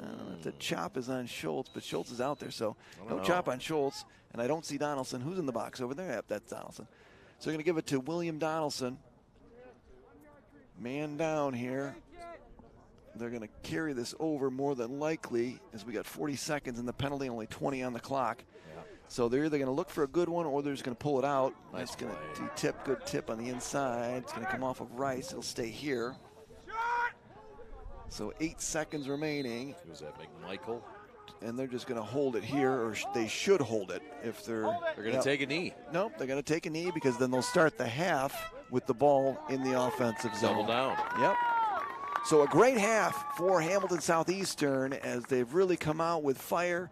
The chop is on Schultz, but Schultz is out there, so no chop on Schultz. And I don't see Donaldson. Who's in the box over there? Yep, that's Donaldson. So they're going to give it to William Donaldson. Man down here. They're going to carry this over more than likely, as we got 40 seconds in the penalty, only 20 on the clock. Yeah. So they're either going to look for a good one or they're just going to pull it out. Nice. It's going to be tip, good tip on the inside. It's going to come off of Rice. It'll stay here. So 8 seconds remaining. Was that McMichael? And they're just going to hold it here, or they should hold it if they're going to take a knee. Nope, they're going to take a knee because then they'll start the half with the ball in the offensive zone. Double down. Yep. So a great half for Hamilton Southeastern as they've really come out with fire.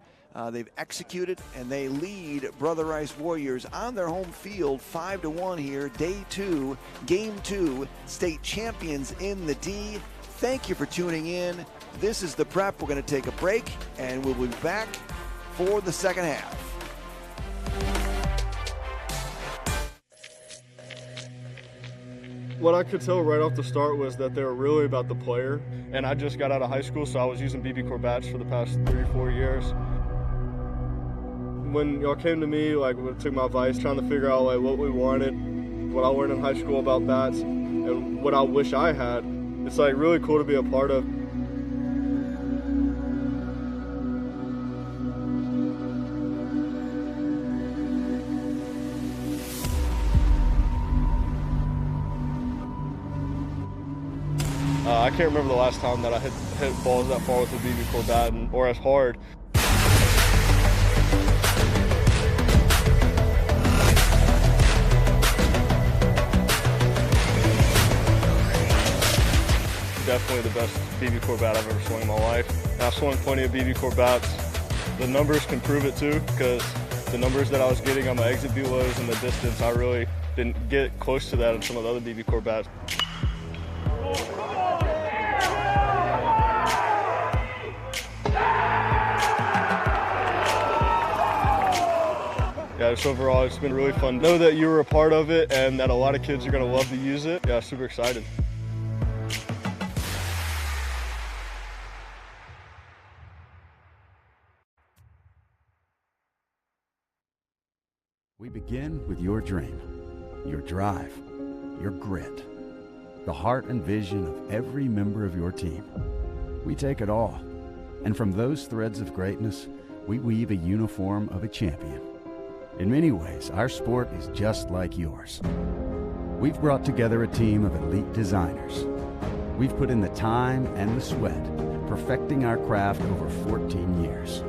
They've executed, and they lead Brother Rice Warriors on their home field 5-1 here. Day 2, Game 2, state champions in the D. Thank you for tuning in. This is The Prep. We're going to take a break, and we'll be back for the second half. What I could tell right off the start was that they were really about the player, and I just got out of high school, so I was using BB Corps bats for the past 3 or 4 years. When y'all came to me, took my advice, trying to figure out what we wanted, what I learned in high school about bats, and what I wish I had, it's really cool to be a part of. I can't remember the last time that I hit balls that far with a BB Corps bat or as hard. Definitely the best BB Corps bat I've ever swung in my life. And I've swung plenty of BB Corps bats. The numbers can prove it too, because the numbers that I was getting on my exit velos and the distance, I really didn't get close to that in some of the other BB Corps bats. Yeah, just overall, it's been really fun. Know that you were a part of it and that a lot of kids are going to love to use it. Yeah, super excited. We begin with your dream, your drive, your grit, the heart and vision of every member of your team. We take it all, and from those threads of greatness, we weave a uniform of a champion. In many ways, our sport is just like yours. We've brought together a team of elite designers. We've put in the time and the sweat, perfecting our craft over 14 years.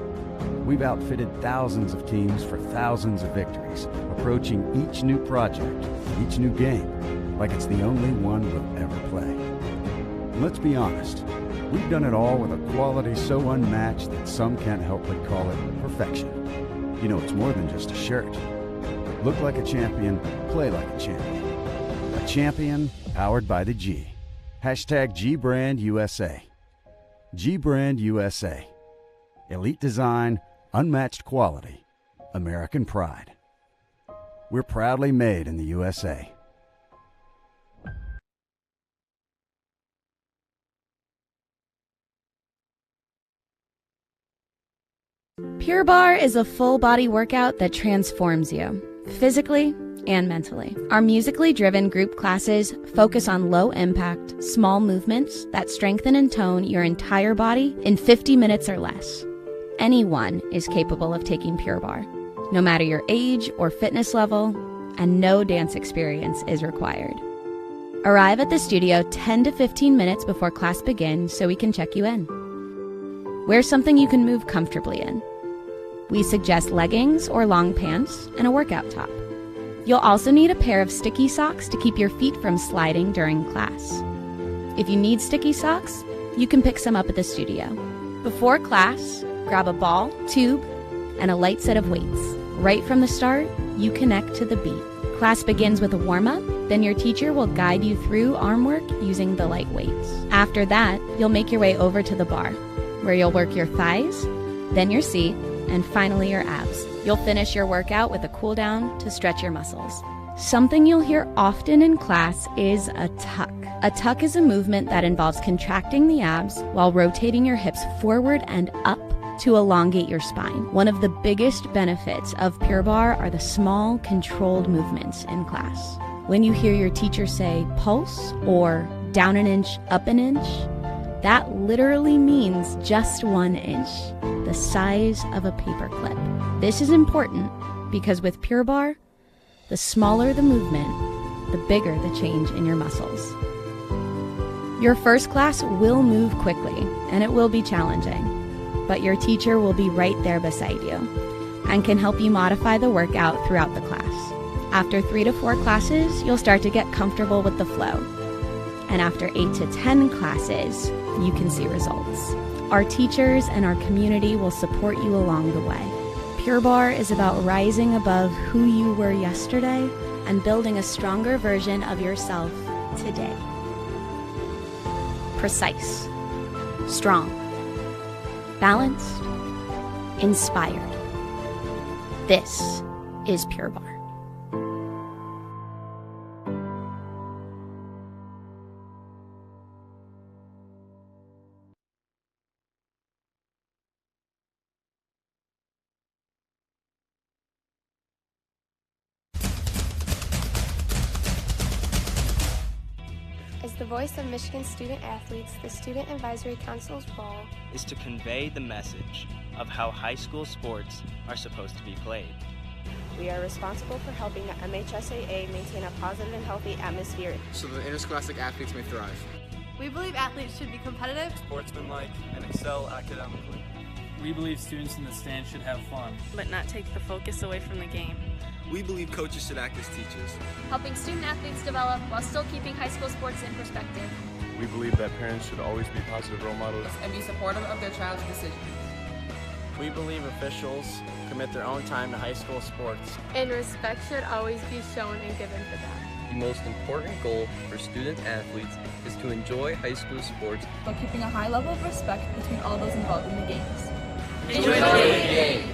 We've outfitted thousands of teams for thousands of victories, approaching each new project, each new game, like it's the only one we'll ever play. And let's be honest, we've done it all with a quality so unmatched that some can't help but call it perfection. You know, it's more than just a shirt. Look like a champion, play like a champion. A champion powered by the G. Hashtag GBrandUSA. GBrandUSA. Elite design, unmatched quality, American pride. We're proudly made in the USA. Pure Barre is a full-body workout that transforms you, physically and mentally. Our musically driven group classes focus on low-impact, small movements that strengthen and tone your entire body in 50 minutes or less. Anyone is capable of taking Pure Barre, no matter your age or fitness level, and no dance experience is required. Arrive at the studio 10 to 15 minutes before class begins so we can check you in. Wear something you can move comfortably in. We suggest leggings or long pants and a workout top. You'll also need a pair of sticky socks to keep your feet from sliding during class. If you need sticky socks, you can pick some up at the studio. Before class, grab a ball, tube, and a light set of weights. Right from the start, you connect to the beat. Class begins with a warm-up, then your teacher will guide you through arm work using the light weights. After that, you'll make your way over to the bar, where you'll work your thighs, then your seat, and finally your abs. You'll finish your workout with a cool down to stretch your muscles. Something you'll hear often in class is a tuck. A tuck is a movement that involves contracting the abs while rotating your hips forward and up to elongate your spine. One of the biggest benefits of Pure Barre are the small, controlled movements in class. When you hear your teacher say pulse or down an inch, up an inch, that literally means just 1 inch, the size of a paperclip. This is important because with Pure Barre, the smaller the movement, the bigger the change in your muscles. Your first class will move quickly, and it will be challenging, but your teacher will be right there beside you and can help you modify the workout throughout the class. After 3 to 4 classes, you'll start to get comfortable with the flow. And after 8 to 10 classes, you can see results. Our teachers and our community will support you along the way. Pure Barre is about rising above who you were yesterday and building a stronger version of yourself today. Precise, strong, balanced, inspired. This is Pure Barre. As the voice of Michigan student athletes, the Student Advisory Council's role is to convey the message of how high school sports are supposed to be played. We are responsible for helping the MHSAA maintain a positive and healthy atmosphere so that interscholastic athletes may thrive. We believe athletes should be competitive, sportsmanlike, and excel academically. We believe students in the stands should have fun, but not take the focus away from the game. We believe coaches should act as teachers, helping student athletes develop while still keeping high school sports in perspective. We believe that parents should always be positive role models and be supportive of their child's decision. We believe officials commit their own time to high school sports, and respect should always be shown and given to them. The most important goal for student athletes is to enjoy high school sports while keeping a high level of respect between all those involved in the games. Enjoy the game!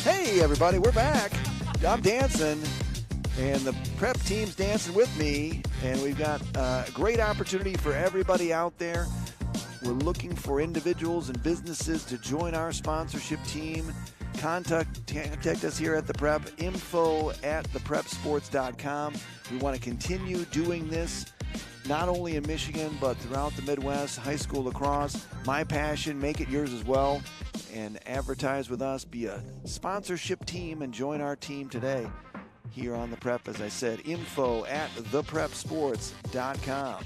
Hey everybody, we're back. I'm dancing and the prep team's dancing with me, and we've got a great opportunity for everybody out there. We're looking for individuals and businesses to join our sponsorship team. Contact us here at the Prep, info@theprepsports.com. We want to continue doing this not only in Michigan but throughout the Midwest. High school lacrosse, my passion, make it yours as well. And advertise with us, be a sponsorship team, and join our team today here on the Prep. As I said, info@theprepsports.com.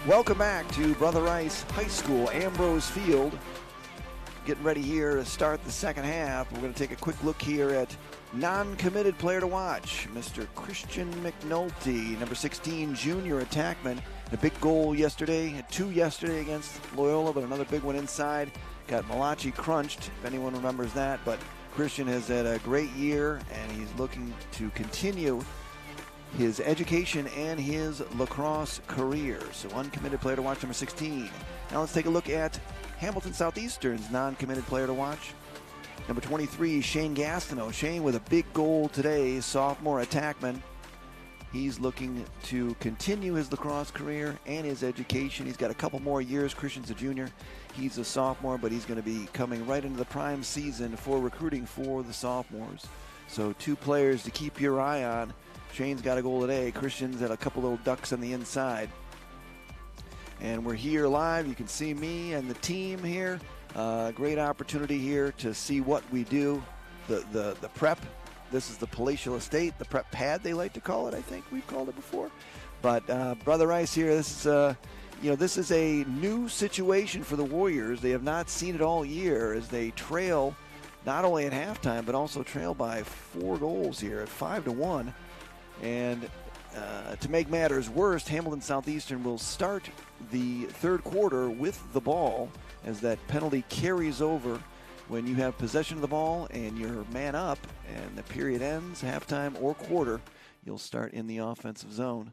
Welcome back to Brother Rice High School, Ambrose Field. Getting ready here to start the second half. We're going to take a quick look here at non-committed player to watch, Mr. Christian McNulty, number 16, junior attackman. A big goal yesterday, had two yesterday against Loyola, but another big one inside. Got Malachi crunched, if anyone remembers that. But Christian has had a great year, and he's looking to continue his education and his lacrosse career. So uncommitted player to watch, number 16. Now let's take a look at Hamilton Southeastern's non-committed player to watch. Number 23, Shane Gastineau. Shane with a big goal today, sophomore attackman. He's looking to continue his lacrosse career and his education. He's got a couple more years. Christian's a junior. He's a sophomore, but he's going to be coming right into the prime season for recruiting for the sophomores. So 2 players to keep your eye on. Shane's got a goal today. Christian's had a couple little ducks on the inside. And we're here live. You can see me and the team here. Great opportunity here to see what we do. The prep. This is the palatial estate, the prep pad they like to call it. I think we've called it before. But Brother Rice here, this is a new situation for the Warriors. They have not seen it all year as they trail not only at halftime but also trail by 4 goals here at 5-1. And to make matters worse, Hamilton Southeastern will start the third quarter with the ball as that penalty carries over. When you have possession of the ball and you're man up and the period ends, halftime or quarter, you'll start in the offensive zone.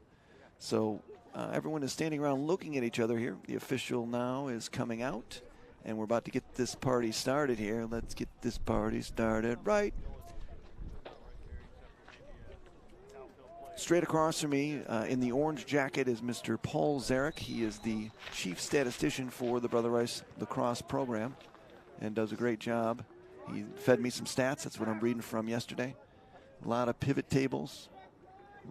So everyone is standing around looking at each other here. The official now is coming out, and we're about to get this party started here. Let's get this party started right. Straight across from me in the orange jacket is Mr. Paul Zarek. He is the chief statistician for the Brother Rice lacrosse program and does a great job. He fed me some stats. That's what I'm reading from yesterday. A lot of pivot tables,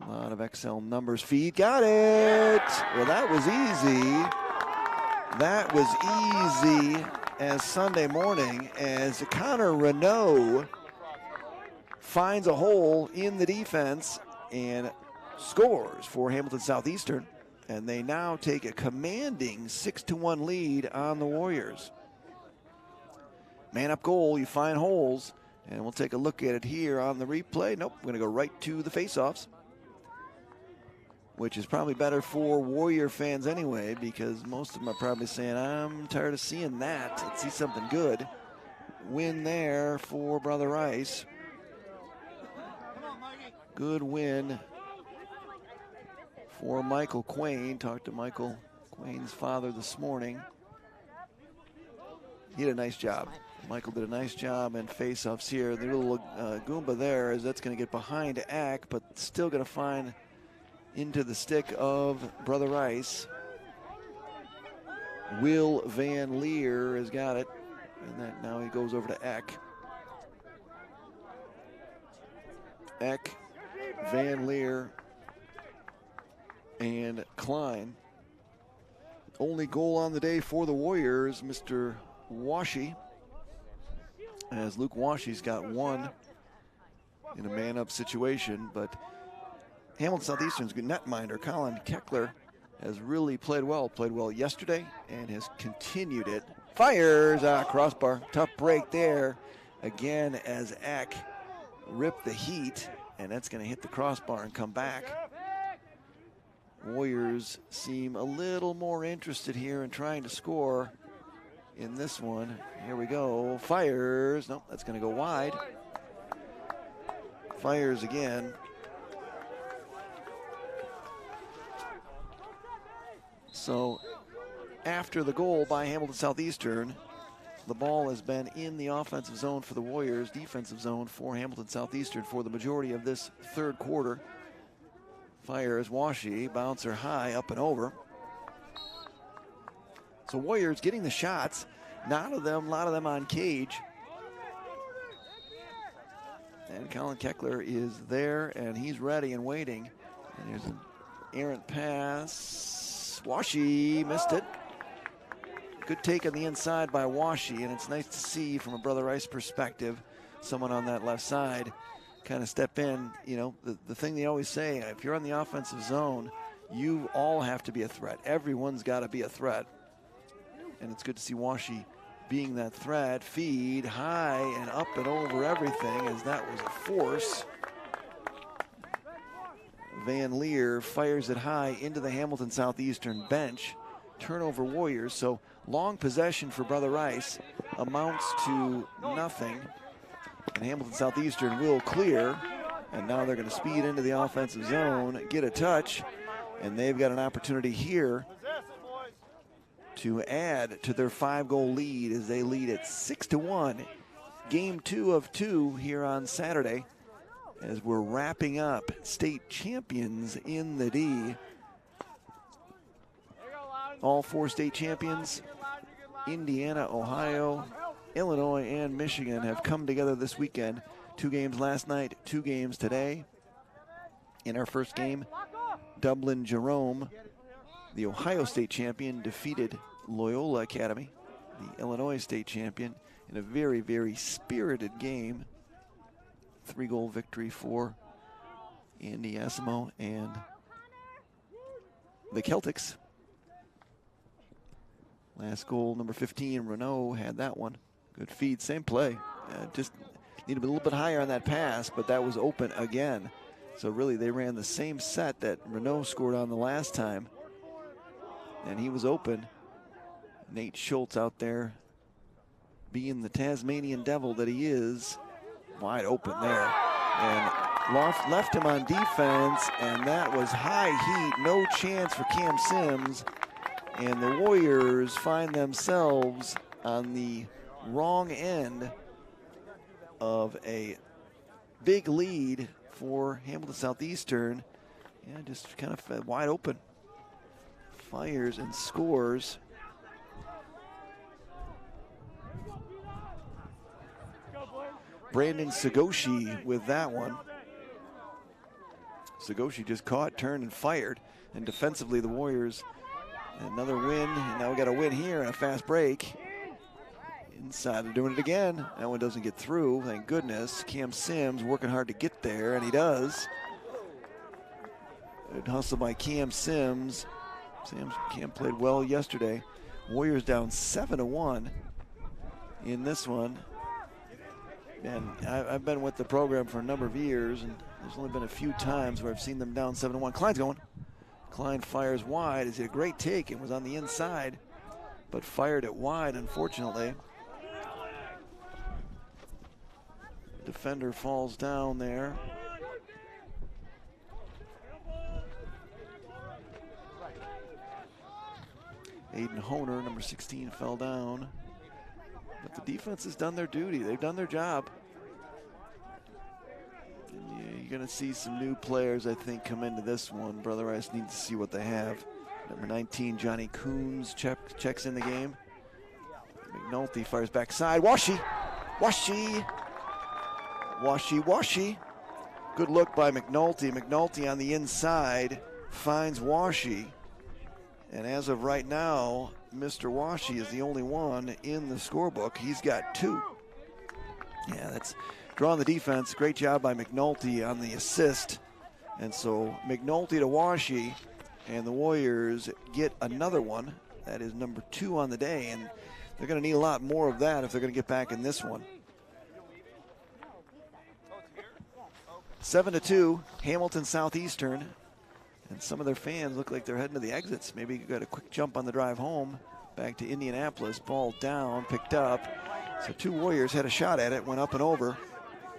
a lot of Excel numbers. Feed, got it. Well, that was easy. That was easy as Sunday morning as Connor Renault finds a hole in the defense and scores for Hamilton Southeastern. And they now take a commanding 6-1 lead on the Warriors. Man up goal, you find holes, and we'll take a look at it here on the replay. Nope, we're going to go right to the faceoffs, which is probably better for Warrior fans anyway, because most of them are probably saying, I'm tired of seeing that. Let's see something good. Win there for Brother Rice. Good win for Michael Quain. Talked to Michael Quain's father this morning. He did a nice job. Michael did a nice job in face-offs here. The little Goomba there, as that's going to get behind Ack, but still going to find into the stick of Brother Rice. Will Van Leer has got it, and that now he goes over to Eck. Eck, Van Leer, and Klein. Only goal on the day for the Warriors, Mr. Washi, as Luke Washi's got one in a man-up situation, but Hamilton Southeastern's good netminder, Colin Keckler, has really played well yesterday and has continued it. Fires, crossbar, tough break there. Again, as Eck ripped the heat, and that's going to hit the crossbar and come back. Warriors seem a little more interested here in trying to score in this one. Here we go. Fires. Nope, that's going to go wide. Fires again. So after the goal by Hamilton Southeastern, the ball has been in the offensive zone for the Warriors, defensive zone for Hamilton Southeastern for the majority of this third quarter. Fires, Washi, bouncer high, up and over. So Warriors getting the shots, a lot of them on cage. And Colin Keckler is there, and he's ready and waiting. And there's an errant pass. Washi missed it. Good take on the inside by Washi, and it's nice to see from a Brother Rice perspective, someone on that left side kind of step in. You know, the thing they always say, if you're on the offensive zone, you all have to be a threat. Everyone's got to be a threat. And it's good to see Washi being that threat. Feed high and up and over everything, as that was a force. Van Leer fires it high into the Hamilton Southeastern bench. Turnover Warriors, so long possession for Brother Rice amounts to nothing. And Hamilton Southeastern will clear. And now they're going to speed into the offensive zone, get a touch, and they've got an opportunity here to add to their 5-goal lead as they lead at 6-1. Game 2 of 2 here on Saturday. as we're wrapping up state champions in the D. All 4 state champions, Indiana, Ohio, Illinois, and Michigan, have come together this weekend. 2 games last night, 2 games today. In our first game, Dublin Jerome, the Ohio State champion, defeated Loyola Academy, the Illinois State champion, in a very, very spirited game. 3-goal victory for Andy Asimo and the Celtics. Last goal, number 15, Renault had that one. Good feed, same play. Just needed a little bit higher on that pass, but that was open again. So really they ran the same set that Renault scored on the last time. And he was open. Nate Schultz out there, being the Tasmanian devil that he is, wide open there. And left him on defense, and that was high heat. No chance for Cam Sims. And the Warriors find themselves on the wrong end of a big lead for Hamilton Southeastern. Yeah, just kind of wide open. Fires and scores. Brandon Segoshi with that one. Segoshi just caught, turned, and fired. And defensively, the Warriors, another win. And now we got a win here and a fast break. Inside, they're doing it again. That one doesn't get through, thank goodness. Cam Sims working hard to get there, and he Good hustle by Cam Sims. Cam played well yesterday. Warriors down 7-1 in this one. And I've been with the program for a number of years, and there's only been a few times where I've seen them down 7-1. Klein's going. Klein fires wide. It's a great take. It was on the inside, but fired it wide, unfortunately. Defender falls down there. Aiden Honer, number 16, fell down. But the defense has done their duty. They've done their job. And you're going to see some new players, I think, come into this one. Brother Rice needs to see what they have. Number 19, Johnny Coons checks in the game. McNulty fires backside. Washi. Good look by McNulty. McNulty on the inside finds Washi. And as of right now, Mr. Washi is the only one in the scorebook. He's got 2. Yeah, that's drawing the defense. Great job by McNulty on the assist. And so McNulty to Washi, and the Warriors get another one. That is number 2 on the day, and they're going to need a lot more of that if they're going to get back in this one. 7-2, Hamilton Southeastern. And some of their fans look like they're heading to the exits. Maybe got a quick jump on the drive home. Back to Indianapolis. Ball down, picked up. So 2 Warriors had a shot at it, went up and over.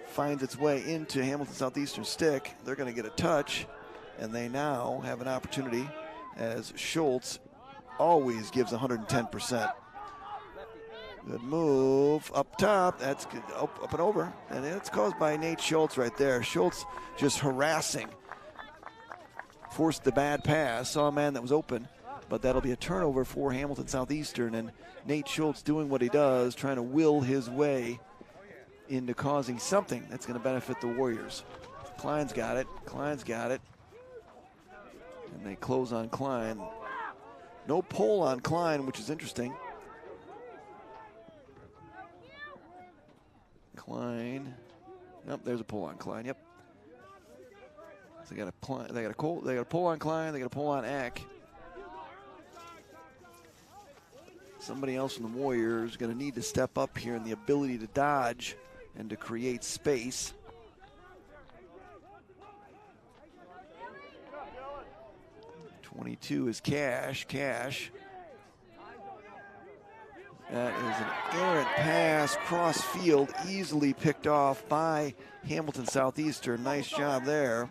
Finds its way into Hamilton Southeastern stick. They're going to get a touch. And they now have an opportunity, as Schultz always gives 110%. Good move up top. That's good. Up and over. And it's caused by Nate Schultz right there. Schultz just harassing. Forced the bad pass, saw a man that was open, but that'll be a turnover for Hamilton Southeastern, and Nate Schultz doing what he does, trying to will his way into causing something that's going to benefit the Warriors. Klein's got it. And they close on Klein. No pull on Klein, which is interesting. Klein. Yep, there's a pull on Klein. Yep. So they got a pull on Klein. They got a pull on Eck. Somebody else from the Warriors going to need to step up here in the ability to dodge and to create space. .22 is Cash. That is an errant pass, cross field, easily picked off by Hamilton Southeastern. Nice job there.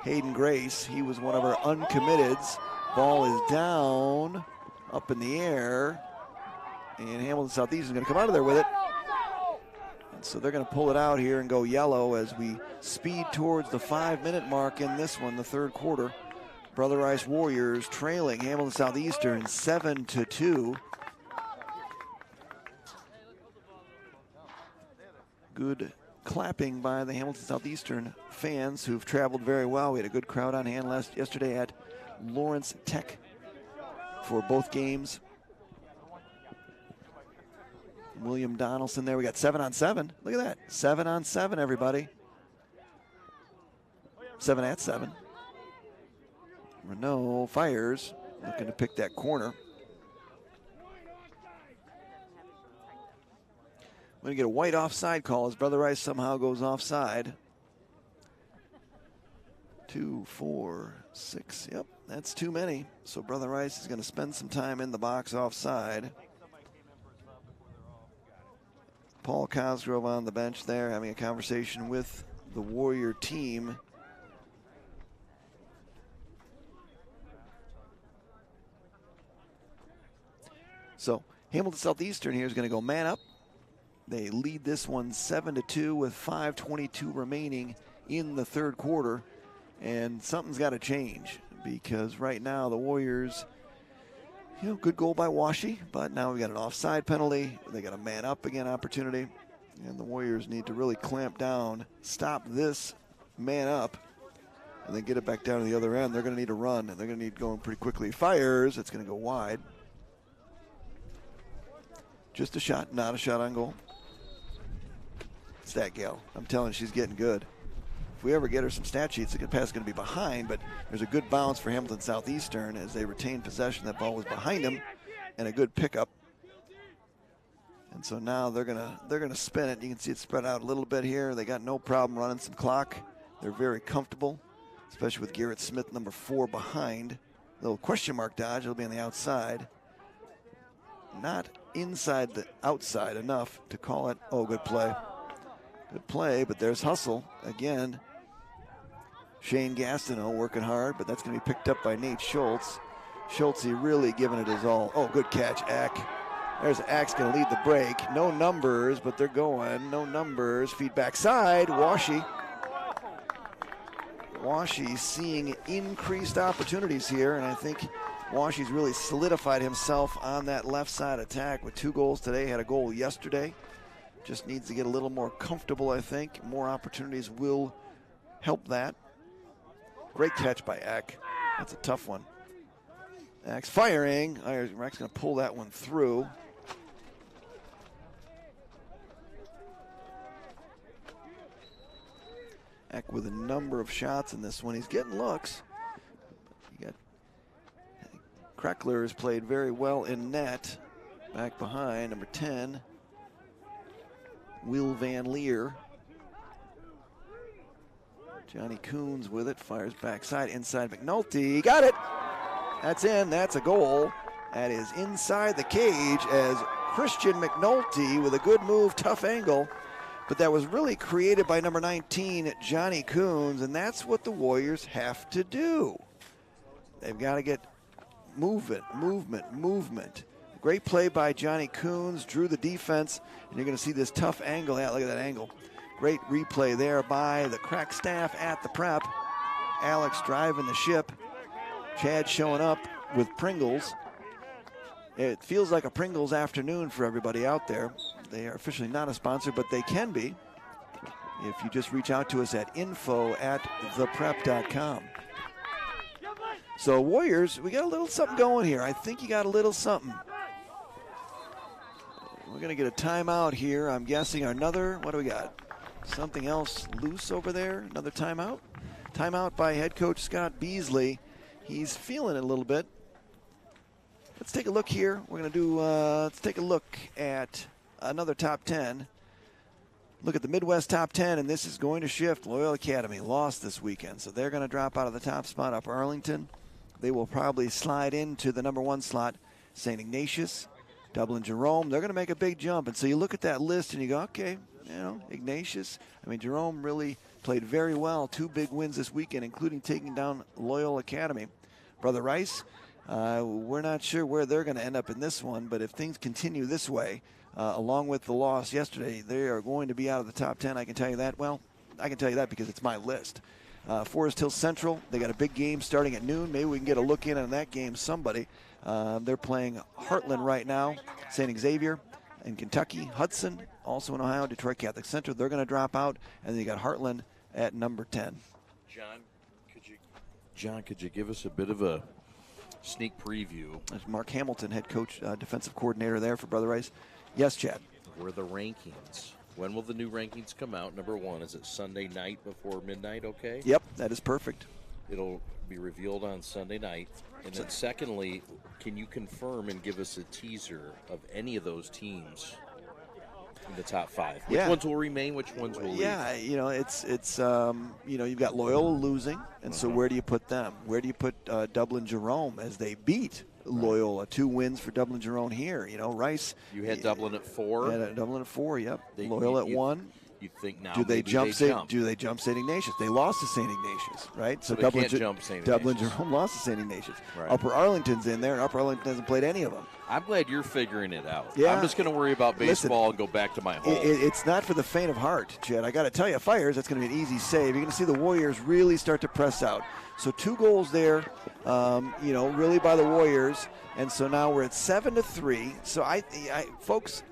Hayden Grace, he was one of our uncommitteds. Ball is down, up in the air, and Hamilton Southeastern is going to come out of there with it. So they're going to pull it out here and go yellow as we speed towards the 5-minute mark in this one, the third quarter. Brother Rice Warriors trailing Hamilton Southeastern 7-2. Good clapping by the Hamilton Southeastern fans who've traveled very well. We had a good crowd on hand yesterday at Lawrence Tech for both games. William Donaldson there. We got 7-on-7. Look at that. 7-on-7, everybody. 7-at-7. Renault fires. Looking to pick that corner. We're going to get a white offside call as Brother Rice somehow goes offside. 2, 4, 6. Yep, that's too many. So Brother Rice is going to spend some time in the box offside. Paul Cosgrove on the bench there having a conversation with the Warrior team. So Hamilton Southeastern here is going to go man up. They lead this one 7-2 with 5:22 remaining in the third quarter. And something's got to change because right now the Warriors, good goal by Washi, but now we got an offside penalty. They got a man up again opportunity. And the Warriors need to really clamp down, stop this man up, and then get it back down to the other end. They're going to need a run, and they're going to need going pretty quickly. Fires, it's going to go wide. Just a shot, not a shot on goal. It's that gal. I'm telling you, she's getting good. If we ever get her some stat sheets, the pass is going to be behind, but there's a good bounce for Hamilton Southeastern as they retain possession. That ball was behind him, and a good pickup. And so now they're gonna spin it. You can see it spread out a little bit here. They got no problem running some clock. They're very comfortable, especially with Garrett Smith, number 4, behind. Little question mark dodge. It'll be on the outside. Not inside the outside enough to call it. Oh, good play. Good play, but there's hustle again. Shane Gastineau working hard, but that's going to be picked up by Nate Schultz. Schultz really giving it his all. Oh, good catch, Ack. There's Ack's going to lead the break. No numbers, but they're going. No numbers. Feed backside. Washi seeing increased opportunities here, and I think Washi's really solidified himself on that left side attack with 2 goals today. Had a goal yesterday. Just needs to get a little more comfortable, I think. More opportunities will help that. Great catch by Ack. That's a tough one. Ack's firing. Ack's going to pull that one through. Ack with a number of shots in this one. He's getting looks. Kreckler has played very well in net. Back behind, number 10. Will Van Leer. Johnny Coons with it, fires backside, inside McNulty. Got it! That's in, that's a goal. That is inside the cage as Christian McNulty with a good move, tough angle. But that was really created by number 19, Johnny Coons, and that's what the Warriors have to do. They've got to get movement. Great play by Johnny Coons, drew the defense, and you're going to see this tough angle. Yeah, look at that angle. Great replay there by the crack staff at the prep. Alex driving the ship. Chad showing up with Pringles. It feels like a Pringles afternoon for everybody out there. They are officially not a sponsor, but they can be if you just reach out to us at info@theprep.com. So Warriors, we got a little something going here. I think you got a little something. We're going to get a timeout here. I'm guessing another, what do we got? Something else loose over there? Another timeout? Timeout by head coach Scott Beasley. He's feeling it a little bit. Let's take a look here. We're going to do, let's take a look at another top 10. Look at the Midwest top 10, and this is going to shift. Loyola Academy lost this weekend, so they're going to drop out of the top spot up Arlington. They will probably slide into the number 1 slot. St. Ignatius, Dublin Jerome, they're going to make a big jump. And so you look at that list and you go, okay, Ignatius. I mean, Jerome really played very well. 2 big wins this weekend, including taking down Loyola Academy. Brother Rice, We're not sure where they're going to end up in this one, but if things continue this way, along with the loss yesterday, they are going to be out of the top 10. I can tell you that. Well, I can tell you that because it's my list. Forest Hill Central, they got a big game starting at noon. Maybe we can get a look in on that game, somebody. They're playing Heartland right now, St. Xavier in Kentucky, Hudson, also in Ohio, Detroit Catholic Central. They're going to drop out, and then you got Heartland at number 10. John, could you give us a bit of a sneak preview? That's Mark Hamilton, head coach, defensive coordinator there for Brother Rice. Yes, Chad. Where are the rankings? When will the new rankings come out? Number one, is it Sunday night before midnight, okay? Yep, that is perfect. It'll be revealed on Sunday night. And then secondly, can you confirm and give us a teaser of any of those teams in the top 5? Which ones will remain, which ones will leave? Yeah, it's you've got Loyola losing, and so where do you put them? Where do you put Dublin Jerome as they beat Loyola? 2 wins for Dublin Jerome here. Rice. You had Dublin at 4. Yeah, Dublin at 4. Yep. Loyola at 1. You think now? Do they jump? Do they jump St. Ignatius? They lost to St. Ignatius, right? So Dublin can't jump St. Ignatius. Dublin Jerome lost to St. Ignatius. Right. Upper Arlington's in there, and Upper Arlington hasn't played any of them. I'm glad you're figuring it out. Yeah. I'm just going to worry about baseball and go back to my home. It's not for the faint of heart, Chad. I got to tell you, Fires, that's going to be an easy save. You're going to see the Warriors really start to press out. So 2 goals there, really by the Warriors. And so now we're at 7-3. So I folks,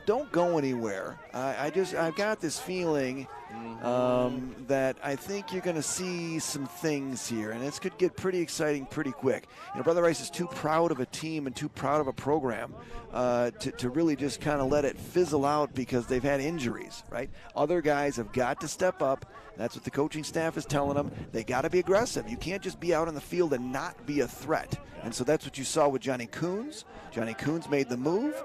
don't go anywhere. I've got this feeling that I think you're going to see some things here, and this could get pretty exciting pretty quick. Brother Rice is too proud of a team and too proud of a program to really just kind of let it fizzle out because they've had injuries, right? Other guys have got to step up. That's what the coaching staff is telling them. They got to be aggressive. You can't just be out on the field and not be a threat. And so that's what you saw with Johnny Coons. Johnny Coons made the move.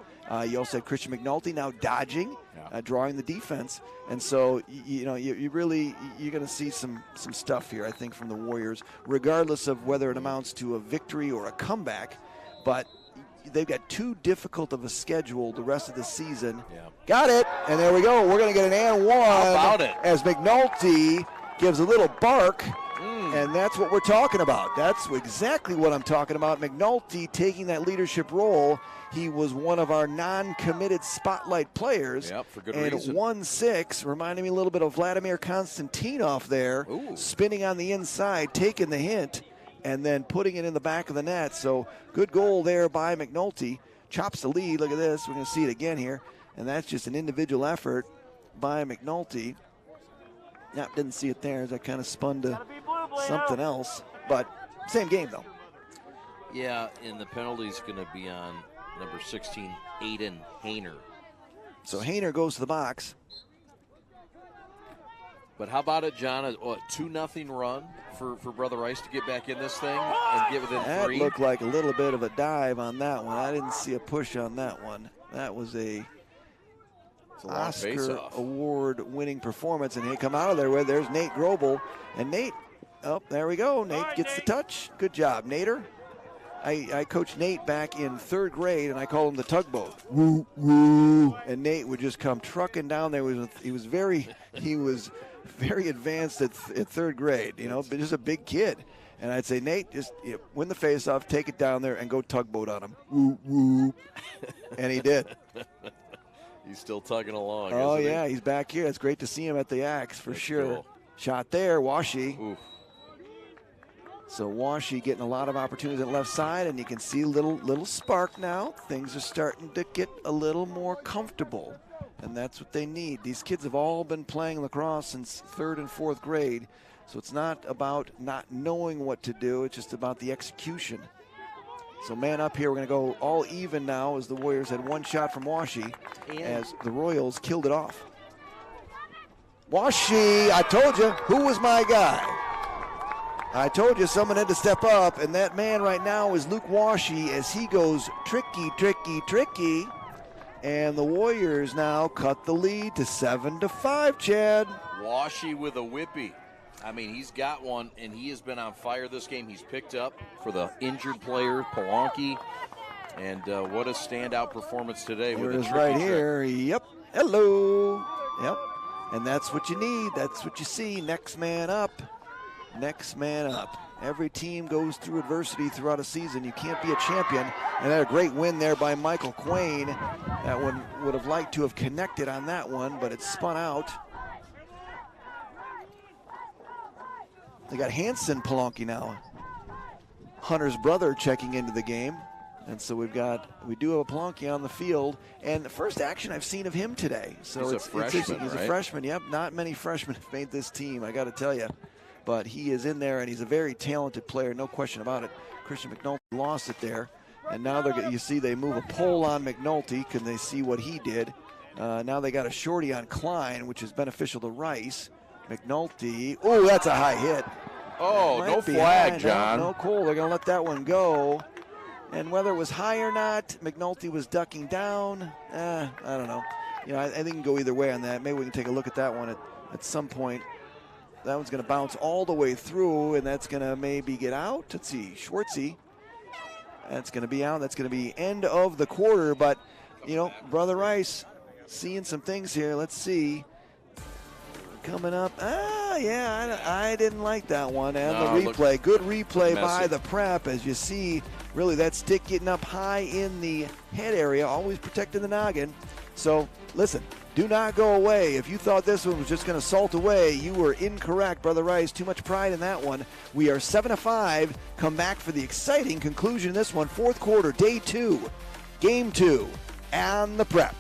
You also had Christian McNulty now dodging, drawing the defense. And so, you're going to see some stuff here, I think, from the Warriors, regardless of whether it amounts to a victory or a comeback. But they've got too difficult of a schedule the rest of the season. Yeah. Got it. And there we go. We're going to get an and one. How about it? As McNulty gives a little bark. And that's what we're talking about. That's exactly what I'm talking about. McNulty taking that leadership role. He was one of our non-committed spotlight players. Yep, for good and reason. 1-6, reminding me a little bit of Vladimir Konstantinov there. Ooh. Spinning on the inside, taking the hint, and then putting it in the back of the net. So good goal there by McNulty. Chops the lead. Look at this. We're going to see it again here. And that's just an individual effort by McNulty. Yep, didn't see it there as I kind of spun to something else. But same game, though. Yeah, and the penalty's going to be on number 16, Aiden Hayner. So Hayner goes to the box. But how about it, John? A 2-0 run for Brother Rice to get back in this thing and get within 3? That looked like a little bit of a dive on that one. I didn't see a push on that one. That was a Oscar award-winning performance, and he come out of there with there's Nate Grobel, and Nate. Oh, there we go. Nate gets the touch. Good job, Nater. I coached Nate back in 3rd grade, and I called him the tugboat. Woo, woo. And Nate would just come trucking down there. He was very advanced at 3rd grade, but just a big kid. And I'd say, Nate, just win the face-off, take it down there, and go tugboat on him. Woo, woo. And he did. He's still tugging along. Oh, isn't yeah, he? he's back here. It's great to see him at the Axe for sure. Cool. Shot there, Washi. Oof. So Washi getting a lot of opportunities on the left side, and you can see little spark now. Things are starting to get a little more comfortable, and that's what they need. These kids have all been playing lacrosse since 3rd and 4th grade, so it's not about not knowing what to do. It's just about the execution. So man up here, we're going to go all even now as the Warriors had one shot from Washi as the Royals killed it off. Washi, I told you, who was my guy? I told you someone had to step up, and that man right now is Luke Washi as he goes tricky, tricky, tricky. And the Warriors now cut the lead to 7-5, Chad. Washi with a whippy. I mean, he's got one, and he has been on fire this game. He's picked up for the injured player, Polanki. And what a standout performance today. Here with it is right here. Yep. Hello. Yep. And that's what you need. That's what you see. Next man up. Next man up. Every team goes through adversity throughout a season. You can't be a champion. And a great win there by Michael Quain. That one would have liked to have connected on that one, but it spun out. They got Hanson Palanke now, Hunter's brother, checking into the game. And so we do have a Palanke on the field, and the first action I've seen of him today. So he's a freshman, he's right? a freshman. Yep, not many freshmen have made this team, I got to tell you. But he is in there, and he's a very talented player, no question about it. Christian McNulty lost it there, and now you see they move a pole on McNulty. Can they see what he did? Now they got a shorty on Klein, which is beneficial to Rice. McNulty, oh, that's a high hit. Oh, no flag, John. No call. They're going to let that one go. And whether it was high or not, McNulty was ducking down. I don't know. You know, I think it can go either way on that. Maybe we can take a look at that one at some point. That one's going to bounce all the way through, and that's going to maybe get out. Let's see, Schwartzy. That's going to be out. That's going to be end of the quarter. But, you know, Brother Rice seeing some things here. Let's see. Coming up. Yeah, I didn't like that one. And the replay. Good replay by the Prep, as you see. Really, that stick getting up high in the head area, always protecting the noggin. So, listen, do not go away. If you thought this one was just going to salt away, you were incorrect, Brother Rice. Too much pride in that one. We are 7-5. Come back for the exciting conclusion of this one. Fourth quarter, day 2, game 2, and the Prep.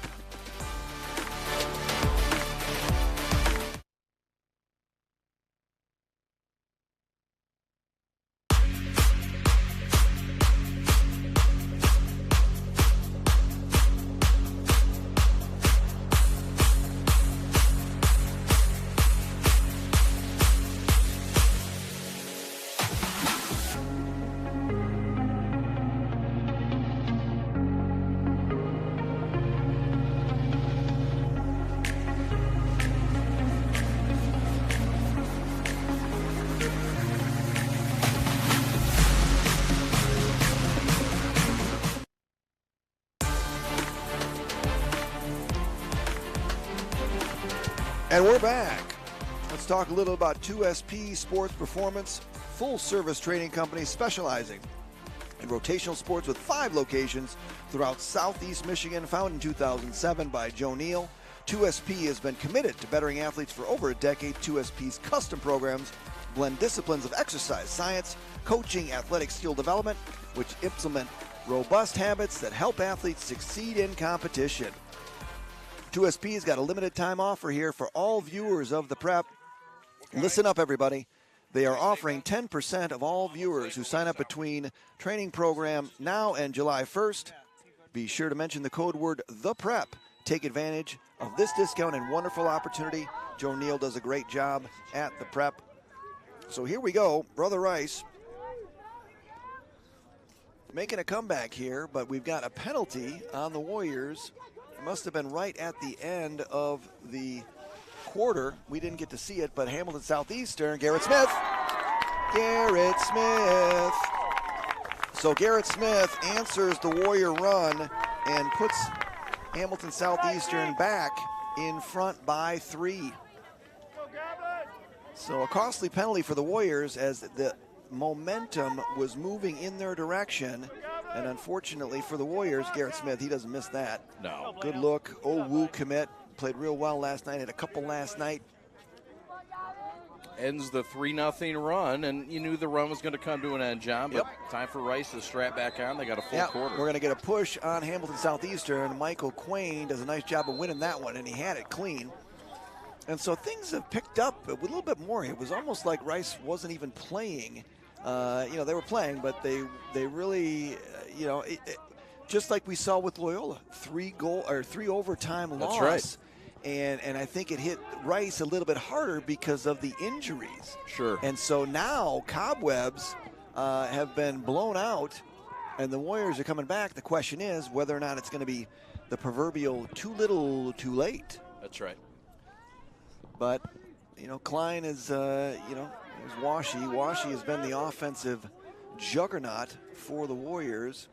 And we're back. Let's talk a little about 2SP Sports Performance, full-service training company specializing in rotational sports with 5 locations throughout Southeast Michigan, founded in 2007 by Joe Neal. 2SP has been committed to bettering athletes for over a decade. 2SP's custom programs blend disciplines of exercise, science, coaching, athletic skill development, which implement robust habits that help athletes succeed in competition. 2SP has got a limited time offer here for all viewers of the Prep. Listen up, everybody. They are offering 10% of all viewers who sign up between training program now and July 1st. Be sure to mention the code word THEPREP. Take advantage of this discount and wonderful opportunity. Joe Neal does a great job at the Prep. So here we go. Brother Rice making a comeback here, but we've got a penalty on the Warriors. It must have been right at the end of the quarter. We didn't get to see it, but Hamilton Southeastern, Garrett Smith. So Garrett Smith answers the Warrior run and puts Hamilton Southeastern back in front by 3. So a costly penalty for the Warriors as the momentum was moving in their direction. And unfortunately for the Warriors, Garrett Smith, he doesn't miss that. No. Good look. Wu commit. Played real well last night. Had a couple last night. Ends the 3-0 run, and you knew the run was going to come to an end, John. But time for Rice to strap back on. They got a full quarter. We're going to get a push on Hamilton Southeastern. Michael Quain does a nice job of winning that one, and he had it clean. And so things have picked up a little bit more. It was almost like Rice wasn't even playing. They were playing, but they really, just like we saw with Loyola, 3 overtime loss. That's right. And I think it hit Rice a little bit harder because of the injuries. Sure. And so now cobwebs have been blown out, and the Warriors are coming back. The question is whether or not it's going to be the proverbial too little, too late. That's right. But, Klein is, Washy. Washy has been the offensive juggernaut for the Warriors.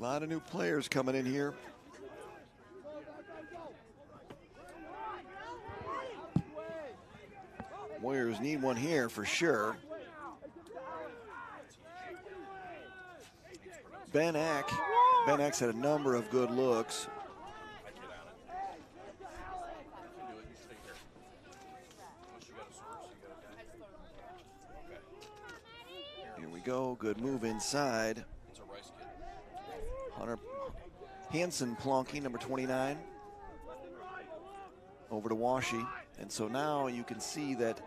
A lot of new players coming in here. Warriors need one here for sure. Ben Eck. Ben Eck's had a number of good looks. Here we go. Good move inside. Hunter Hansen plonking, number 29. Over to Washi. And so now you can see that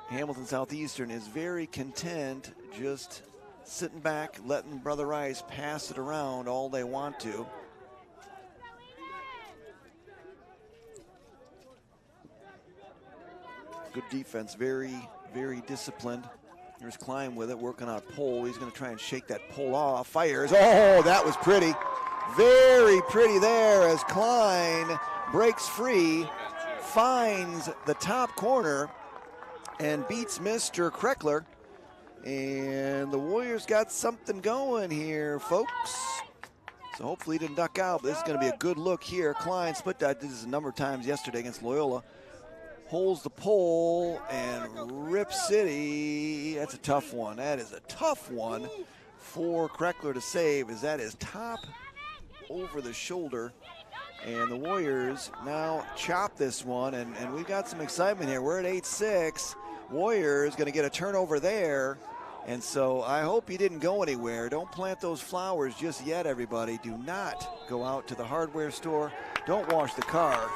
Hamilton Southeastern is very content just sitting back, letting Brother Rice pass it around all they want to. Good defense, very, very disciplined. Here's Klein with it, working on a pole. He's going to try and shake that pole off. Fires. Oh, that was pretty. Very pretty there as Klein breaks free, finds the top corner, and beats Mr. Kreckler. And the Warriors got something going here, folks. So hopefully he didn't duck out, but this is going to be a good look here. Klein split that. Did this a number of times yesterday against Loyola. Holds the pole, and Rip City, that's a tough one. That is a tough one for Kreckler to save, as that is top over the shoulder. And the Warriors now chop this one, and we've got some excitement here. We're at 8-6. Warriors going to get a turnover there. And so I hope you didn't go anywhere. Don't plant those flowers just yet, everybody. Do not go out to the hardware store. Don't wash the car.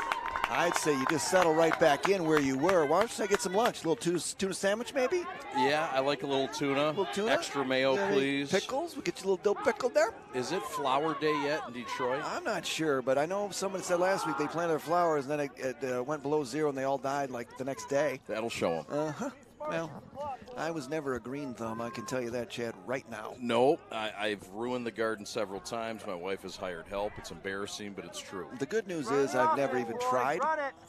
I'd say you just settle right back in where you were. Why don't you get some lunch? A little tuna sandwich, maybe? Yeah, I like a little tuna. A little tuna? Extra mayo, please. Pickles? We get you a little dill pickle there? Is it flower day yet in Detroit? I'm not sure, but I know somebody said last week they planted their flowers and then it went below zero and they all died like the next day. That'll show them. Uh-huh. Well, I was never a green thumb, I can tell you that, Chad, right now. Nope. I've ruined the garden several times. My wife has hired help. It's embarrassing, but it's true. The good news is I've never even tried.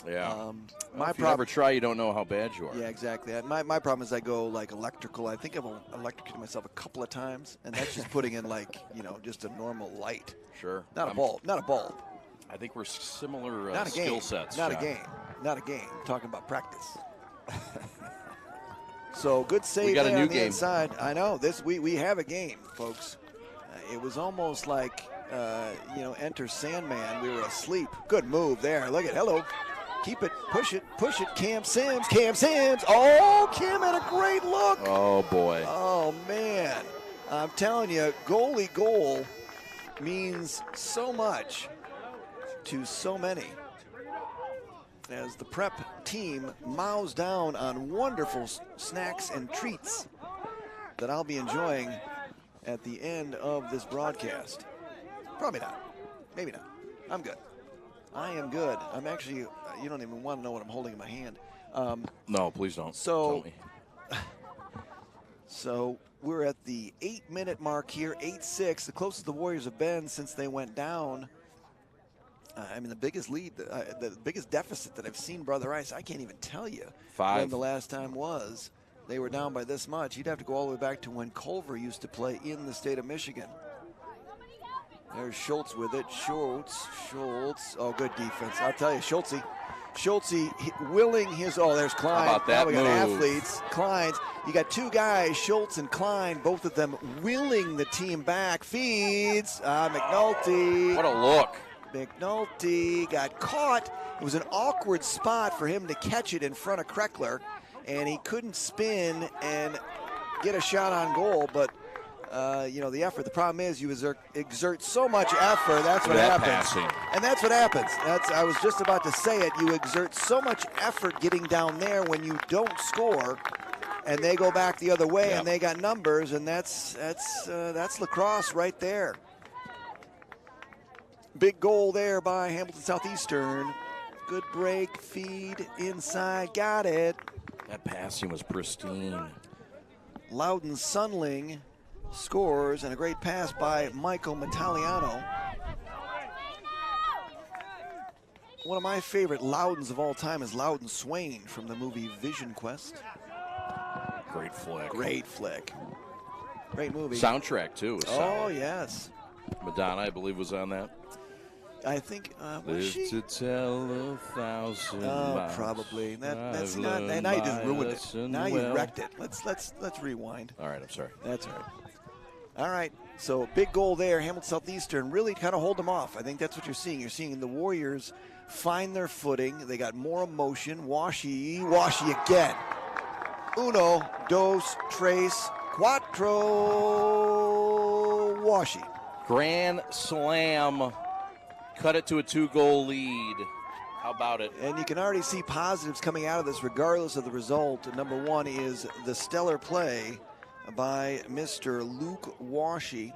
Yeah. My if you never try, you don't know how bad you are. Yeah, exactly. My problem is I go like electrical. I think I've electrocuted myself a couple of times, and that's just putting in like, just a normal light. Sure. Not a bulb. Not a bulb. I think we're similar Not a game. skill sets. Not John. a game. Not a game. I'm talking about practice. So good save we got there a new on the game. inside. I know this. We have a game, folks. It was almost like enter Sandman. We were asleep. Good move there. Look at hello. Keep it. Push it. Push it. Cam Sims. Cam Sims. Oh, Cam had a great look. Oh boy. Oh man. I'm telling you, goalie goal means so much to so many. As the prep team mows down on wonderful snacks and treats that I'll be enjoying at the end of this broadcast. Probably not. Maybe not. I'm good. I am good. I'm actually, you don't even want to know what I'm holding in my hand. No, please don't. So, Tell me. So we're at the 8-minute mark here, 8-6, the closest the Warriors have been since they went down. The biggest lead, the biggest deficit that I've seen Brother Rice, I can't even tell you 5. when the last time was. They were down by this much. You'd have to go all the way back to when Culver used to play in the state of Michigan. There's Schultz with it. Schultz. Oh, good defense. I'll tell you, Schultz willing his, there's Klein. How about that we got move? athletes. Klein's. You got two guys, Schultz and Klein, both of them willing the team back. Feeds. McNulty. What a look. McNulty got caught. It was an awkward spot for him to catch it in front of Kreckler, and he couldn't spin and get a shot on goal, but the effort. The problem is you exert so much effort. That's what happens. Passing. And that's what happens. I was just about to say it. You exert so much effort getting down there when you don't score, and they go back the other way, and they got numbers, and that's lacrosse right there. Big goal there by Hamilton Southeastern. Good break, feed inside, got it. That passing was pristine. Loudon Sunling scores, and a great pass by Michael Mataliano. One of my favorite Loudons of all time is Loudon Swain from the movie Vision Quest. Great flick. Great flick. Great movie. Soundtrack, too. Was solid. Yes. Madonna, I believe, was on that. I think, was Live she? to tell 1,000 miles. Probably. That's I've not. learned Now you my just ruined it. lesson Now you well. wrecked it. Let's rewind. All right, I'm sorry. That's all right. All right, so big goal there. Hamilton Southeastern really kind of hold them off. I think that's what you're seeing. You're seeing the Warriors find their footing. They got more emotion. Washi again. Uno, dos, tres, cuatro, Washi. Grand slam. Cut it to a 2-goal lead. How about it? And you can already see positives coming out of this regardless of the result. Number one is the stellar play by Mr. Luke Washi.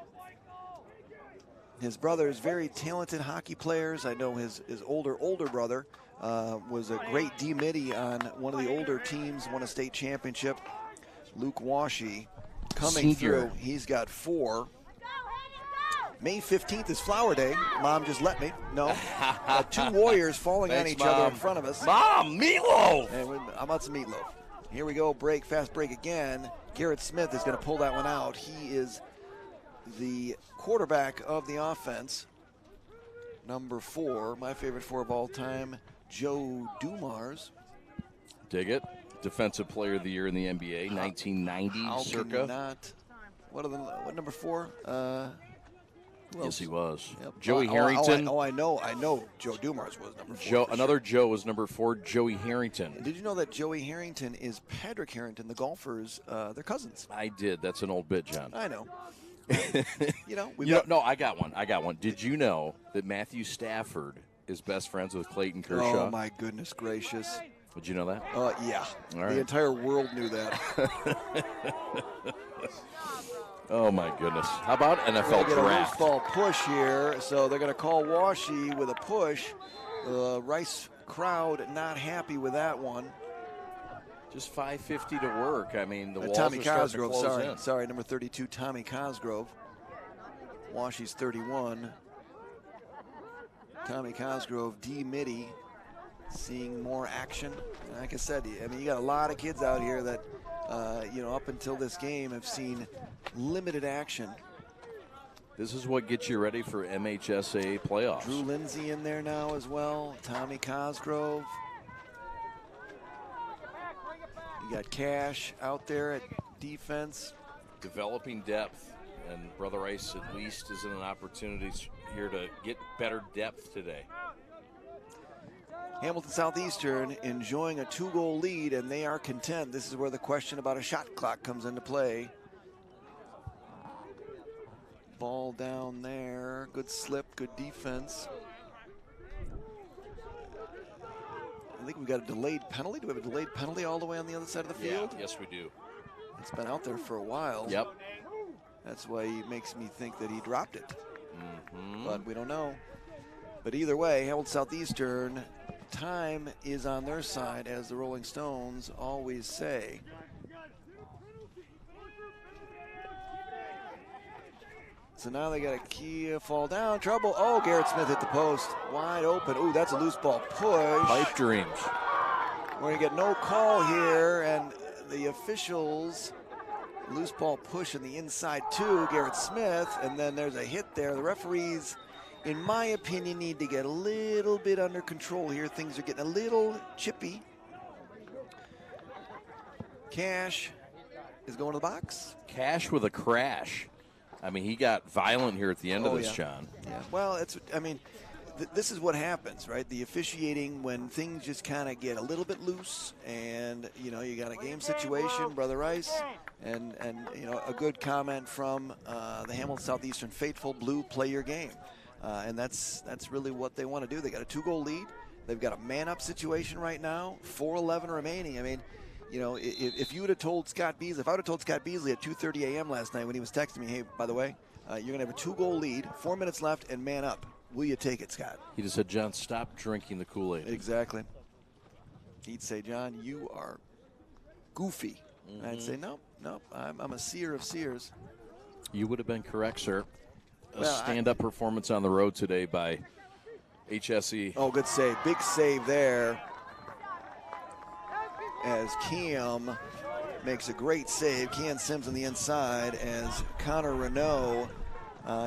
His brother is very talented hockey players. I know his older brother was a great D-Midi on one of the older teams, won a state championship. Luke Washi coming through. He's got 4. May 15th is Flower Day. Mom just let me. No. 2 Warriors falling on each other in front of us. Mom, meatloaf! And how about some meatloaf? Here we go, fast break again. Garrett Smith is going to pull that one out. He is the quarterback of the offense. Number 4, my favorite 4 of all time, Joe Dumars. Dig it. Defensive Player of the Year in the NBA, 1990 circa. What number 4? Yes, he was. Yep. Joey Harrington. I know Joe Dumars was number 4. Another Joe was number 4, Joey Harrington. Did you know that Joey Harrington is Patrick Harrington, the golfers, they're cousins? I did. That's an old bit, John. I know. No, I got one. Did you know that Matthew Stafford is best friends with Clayton Kershaw? Oh, my goodness gracious. Did you know that? Yeah. All right. The entire world knew that. Oh, my goodness. How about NFL draft? A loose ball push here, so they're going to call Washi with a push. The Rice crowd not happy with that one. Just 5:50 to work. I mean, the walls Tommy are starting to Cosgrove, close in. sorry, number 32, Tommy Cosgrove. Washi's 31. Tommy Cosgrove, D-Midi, seeing more action. Like I said, I mean, you got a lot of kids out here that, up until this game have seen limited action. This is what gets you ready for MHSA playoffs. Drew Lindsay in there now as well. Tommy Cosgrove. You got Cash out there at defense. Developing depth, and Brother Rice at least is in an opportunity here to get better depth today. Hamilton Southeastern enjoying a 2-goal lead, and they are content. This is where the question about a shot clock comes into play. Ball down there. Good slip, good defense. I think we've got a delayed penalty. Do we have a delayed penalty all the way on the other side of the field? Yeah, yes, we do. It's been out there for a while. Yep. That's why he makes me think that he dropped it. But we don't know. But either way, Hamilton Southeastern, time is on their side, as the Rolling Stones always say. So now they got a key fall down. Trouble. Oh, Garrett Smith hit the post. Wide open. Ooh, that's a loose ball push. Pipe dreams. We're going to get no call here, and the officials, loose ball push in the inside to Garrett Smith, and then there's a hit there. The referees, in my opinion, need to get a little bit under control here. Things are getting a little chippy. Cash is going to the box. Cash with a crash. I mean, he got violent here at the end of this, John. Yeah. Well, this is what happens, right? The officiating, when things just kind of get a little bit loose, and you got a game situation, Brother Rice, and a good comment from the Hamilton Southeastern faithful, blue, play your game, and that's really what they want to do. They got a 2-goal lead. They've got a man-up situation right now. 4:11 remaining. I mean, if you would have told Scott Beasley, if I would have told Scott Beasley at 2:30 a.m. last night when he was texting me, hey, by the way, you're going to have a 2-goal lead, 4 minutes left, and man up. Will you take it, Scott? He just said, John, stop drinking the Kool-Aid. Exactly. He'd say, John, you are goofy. And I'd say, nope, I'm a seer of seers. You would have been correct, sir. A stand-up performance on the road today by HSE. Oh, good save. Big save there. As Cam makes a great save. Cam Sims on the inside as Connor Renault.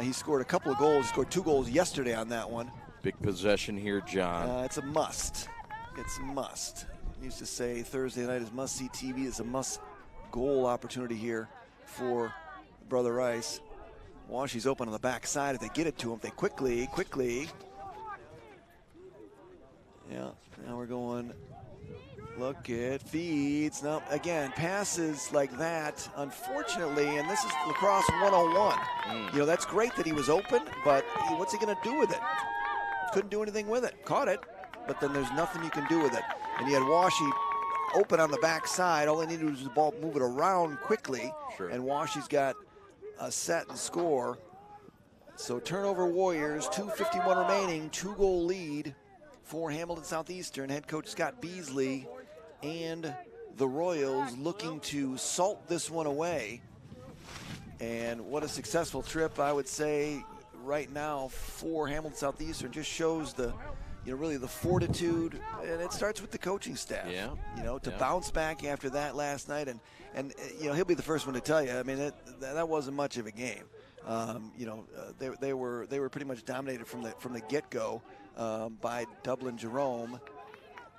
He scored a couple of goals. He scored 2 goals yesterday on that one. Big possession here, John. It's a must. It's a must. I used to say Thursday night is must-see TV. It's a must-goal opportunity here for Brother Rice. Washy's open on the backside. If they get it to him, they quickly. Yeah, now we're going. Look at feeds. No, again, passes like that, unfortunately, and this is lacrosse 101. You know, that's great that he was open, but what's he going to do with it? Couldn't do anything with it. Caught it, but then there's nothing you can do with it. And you had Washy open on the backside. All they needed was the ball move it around quickly, and Washy's got a set and score. So turnover Warriors, 2:51 remaining, 2-goal lead for Hamilton Southeastern. Head coach Scott Beasley and the Royals looking to salt this one away. And what a successful trip, I would say, right now for Hamilton Southeastern. Just shows the, really the fortitude, and it starts with the coaching staff. To bounce back after that last night, and he'll be the first one to tell you. I mean, that wasn't much of a game. They were pretty much dominated from the get-go by Dublin Jerome.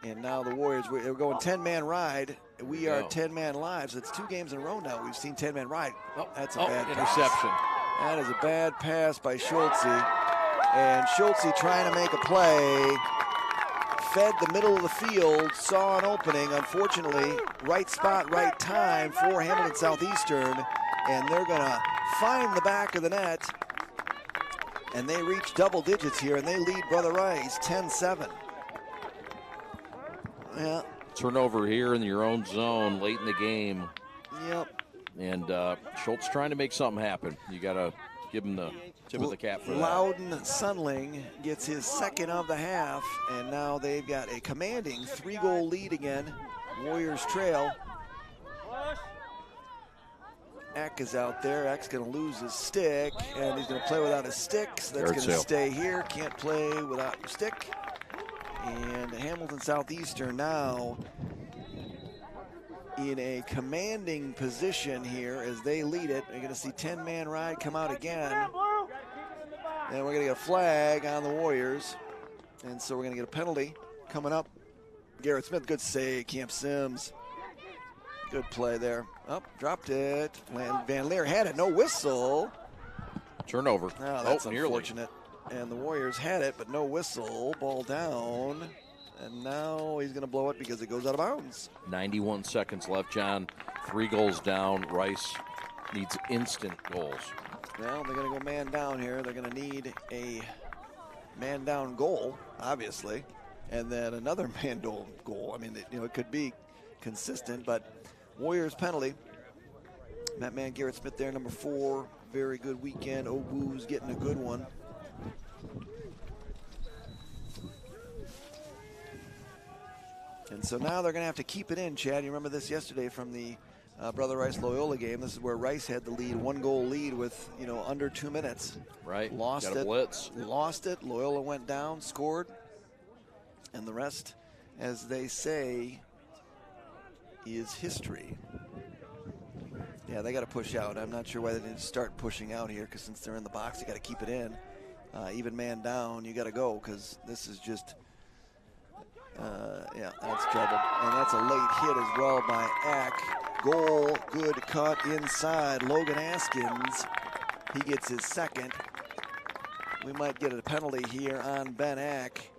And now the Warriors, we're going 10-man ride. We are 10-man live. So it's 2 games in a row now. We've seen 10-man ride. That's a bad interception. Pass. That is a bad pass by Schultze. And Schultze trying to make a play. Fed the middle of the field, saw an opening. Unfortunately, right spot, right time for Hamilton Southeastern. And they're going to find the back of the net. And they reach double digits here, and they lead Brother Rice 10-7. Yeah. Turnover here in your own zone late in the game. Yep. And Schultz trying to make something happen. You got to give him the tip of the cap for that. Loudon Sunling gets his second of the half, and now they've got a commanding 3-goal lead again. Warriors trail. Eck is out there. Eck's going to lose his stick, and he's going to play without his stick, so that's going to stay here. Can't play without your stick. And Hamilton Southeastern now in a commanding position here as they lead it. You're going to see 10-man ride come out again. And we're going to get a flag on the Warriors. And so we're going to get a penalty coming up. Garrett Smith, good save. Camp Sims, good play there. Dropped it. Van Leer had it, no whistle. Turnover. Oh, that's unfortunate. And the Warriors had it, but no whistle. Ball down. And now he's going to blow it because it goes out of bounds. 91 seconds left, John. 3 goals down. Rice needs instant goals. Well, they're going to go man down here. They're going to need a man down goal, obviously. And then another man down goal. I mean, it could be consistent, but Warriors penalty. That man Garrett Smith there, number 4. Very good weekend. Ogwu's getting a good one. And so now they're going to have to keep it in, Chad. You remember this yesterday from the Brother Rice Loyola game. This is where Rice had the lead, 1-goal lead with, under 2 minutes. Right. Lost it. Blitz. Lost it. Loyola went down, scored. And the rest, as they say, is history. Yeah, they got to push out. I'm not sure why they didn't start pushing out here, because since they're in the box, they got to keep it in. Even man down, you got to go, because this is just, that's trouble. And that's a late hit as well by Eck. Goal, good cut inside. Logan Askins, he gets his second. We might get a penalty here on Ben Eck.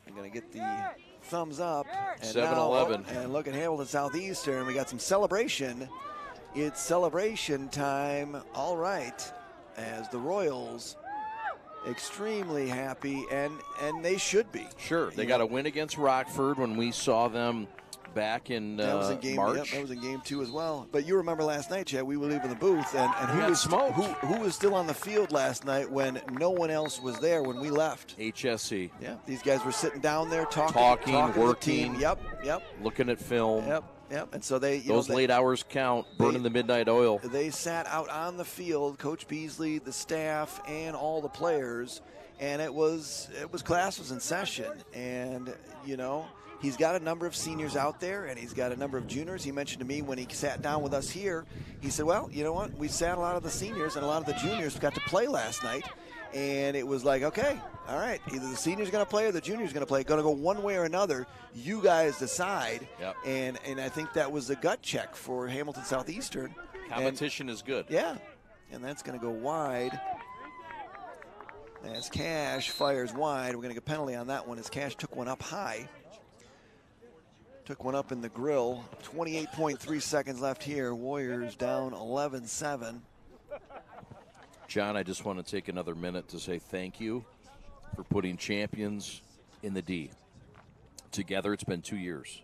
I'm going to get the thumbs up. 7-11. And look at Hamilton Southeastern. We got some celebration. It's celebration time. All right. As the Royals extremely happy, and they should be. Sure. They got a win against Rockford when we saw them back in March. Yep, that was in game 2 as well. But you remember last night, Chad, we were leaving the booth, and who was still on the field last night when no one else was there when we left? HSC. Yeah, these guys were sitting down there talking working. Yep. Looking at film. Yep. And so they, those late hours count, burning the midnight oil. They sat out on the field, Coach Beasley, the staff, and all the players, and class was in session. And he's got a number of seniors out there, and he's got a number of juniors. He mentioned to me when he sat down with us here, he said, well, you know what? We sat a lot of the seniors and a lot of the juniors got to play last night. And it was like, okay, all right, either the senior's going to play or the junior's going to play. Going to go one way or another. You guys decide. Yep. And I think that was a gut check for Hamilton Southeastern. Competition is good. Yeah. and that's going to go wide. As Cash fires wide, we're going to get a penalty on that one as Cash took one up high. Took one up in the grill. 28.3 seconds left here. Warriors down 11-7. John, I just want to take another minute to say thank you for putting champions in the D. Together, it's been 2 years.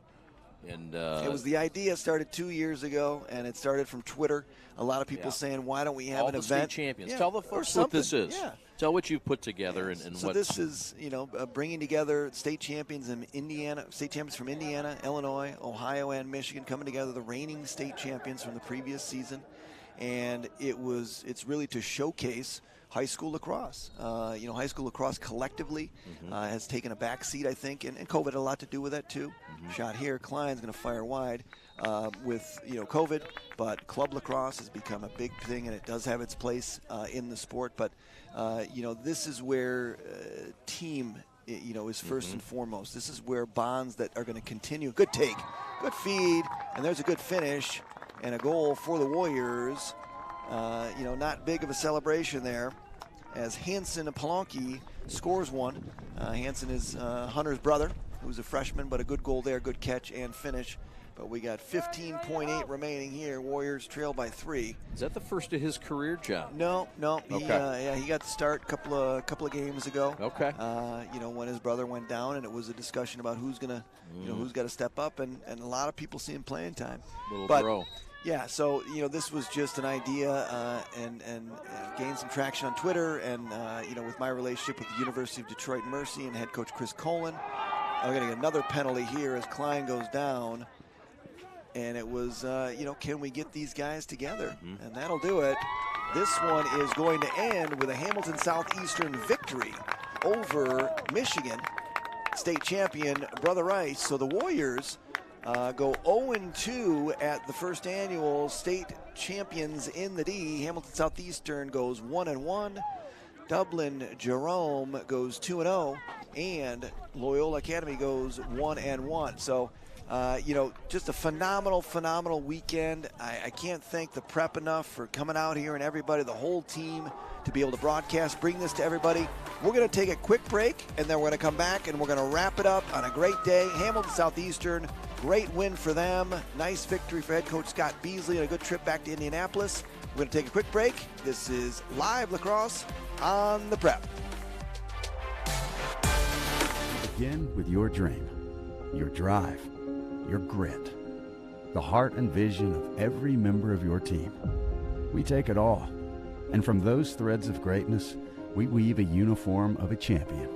And it was the idea started 2 years ago, and it started from Twitter. A lot of people saying, why don't we have an event? State champions. Tell the folks what this is. Yeah. Tell what you've put together and so what. This is, bringing together state champions in Indiana, state champions from Indiana, Illinois, Ohio, and Michigan coming together, the reigning state champions from the previous season. And it's really to showcase high school lacrosse. High school lacrosse collectively has taken a back seat, I think, and COVID had a lot to do with that too. Shot here, Klein's going to fire wide with COVID, but club lacrosse has become a big thing, and it does have its place in the sport. But this is where team is first and foremost. This is where bonds that are going to continue. Good take, good feed, and there's a good finish and a goal for the Warriors. Not big of a celebration there as Hansen Palanki scores one. Hansen is Hunter's brother, who's a freshman, but a good goal there, good catch and finish. But we got 15.8 remaining here. Warriors trail by 3. Is that the first of his career, John? No. Okay. He got the start a couple of games ago. Okay. When his brother went down, and it was a discussion about who's gonna, who's got to step up, and a lot of people see him playing time. Little but, bro. Yeah, so this was just an idea, and gained some traction on Twitter, and with my relationship with the University of Detroit Mercy and head coach Chris Colin, I'm going to get another penalty here as Klein goes down, and it was can we get these guys together, and that'll do it. This one is going to end with a Hamilton Southeastern victory over Michigan, state champion Brother Rice. So the Warriors go 0-2 at the first annual state champions in the D. Hamilton Southeastern goes 1-1. Dublin Jerome goes 2-0, and Loyola Academy goes 1-1. So, just a phenomenal weekend. I can't thank the prep enough for coming out here and everybody, the whole team, to be able to broadcast, bring this to everybody. We're going to take a quick break, and then we're going to come back, and we're going to wrap it up on a great day. Hamilton Southeastern, great win for them. Nice victory for head coach Scott Beasley, and a good trip back to Indianapolis. We're going to take a quick break. This is Live Lacrosse on the Prep. Begin with your dream, your drive, your grit, the heart and vision of every member of your team. We take it all, and from those threads of greatness, we weave a uniform of a champion.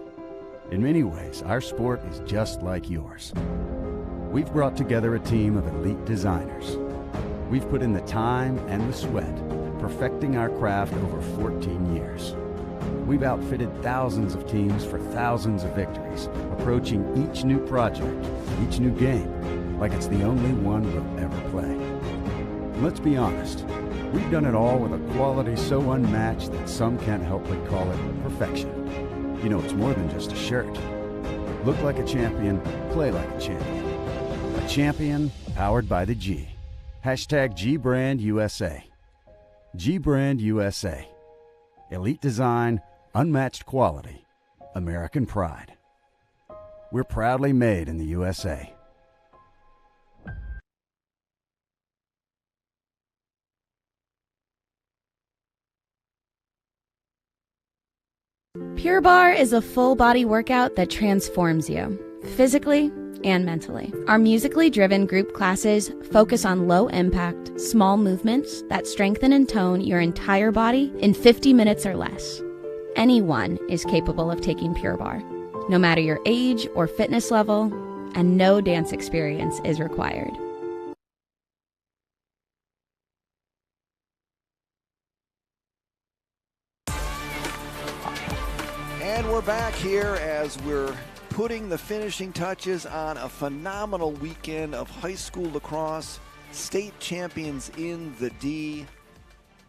In many ways, our sport is just like yours. We've brought together a team of elite designers. We've put in the time and the sweat, perfecting our craft over 14 years. We've outfitted thousands of teams for thousands of victories, approaching each new project, each new game, like it's the only one we'll ever play. And let's be honest, we've done it all with a quality so unmatched that some can't help but call it perfection. It's more than just a shirt. Look like a champion, play like a champion. A champion powered by the G. Hashtag GBrandUSA. GBrandUSA. Elite design, unmatched quality, American pride. We're proudly made in the USA. Pure Barre is a full-body workout that transforms you, physically and mentally. Our musically driven group classes focus on low-impact, small movements that strengthen and tone your entire body in 50 minutes or less. Anyone is capable of taking Pure Barre, no matter your age or fitness level, and no dance experience is required. And we're back here as we're putting the finishing touches on a phenomenal weekend of high school lacrosse. State champions in the D.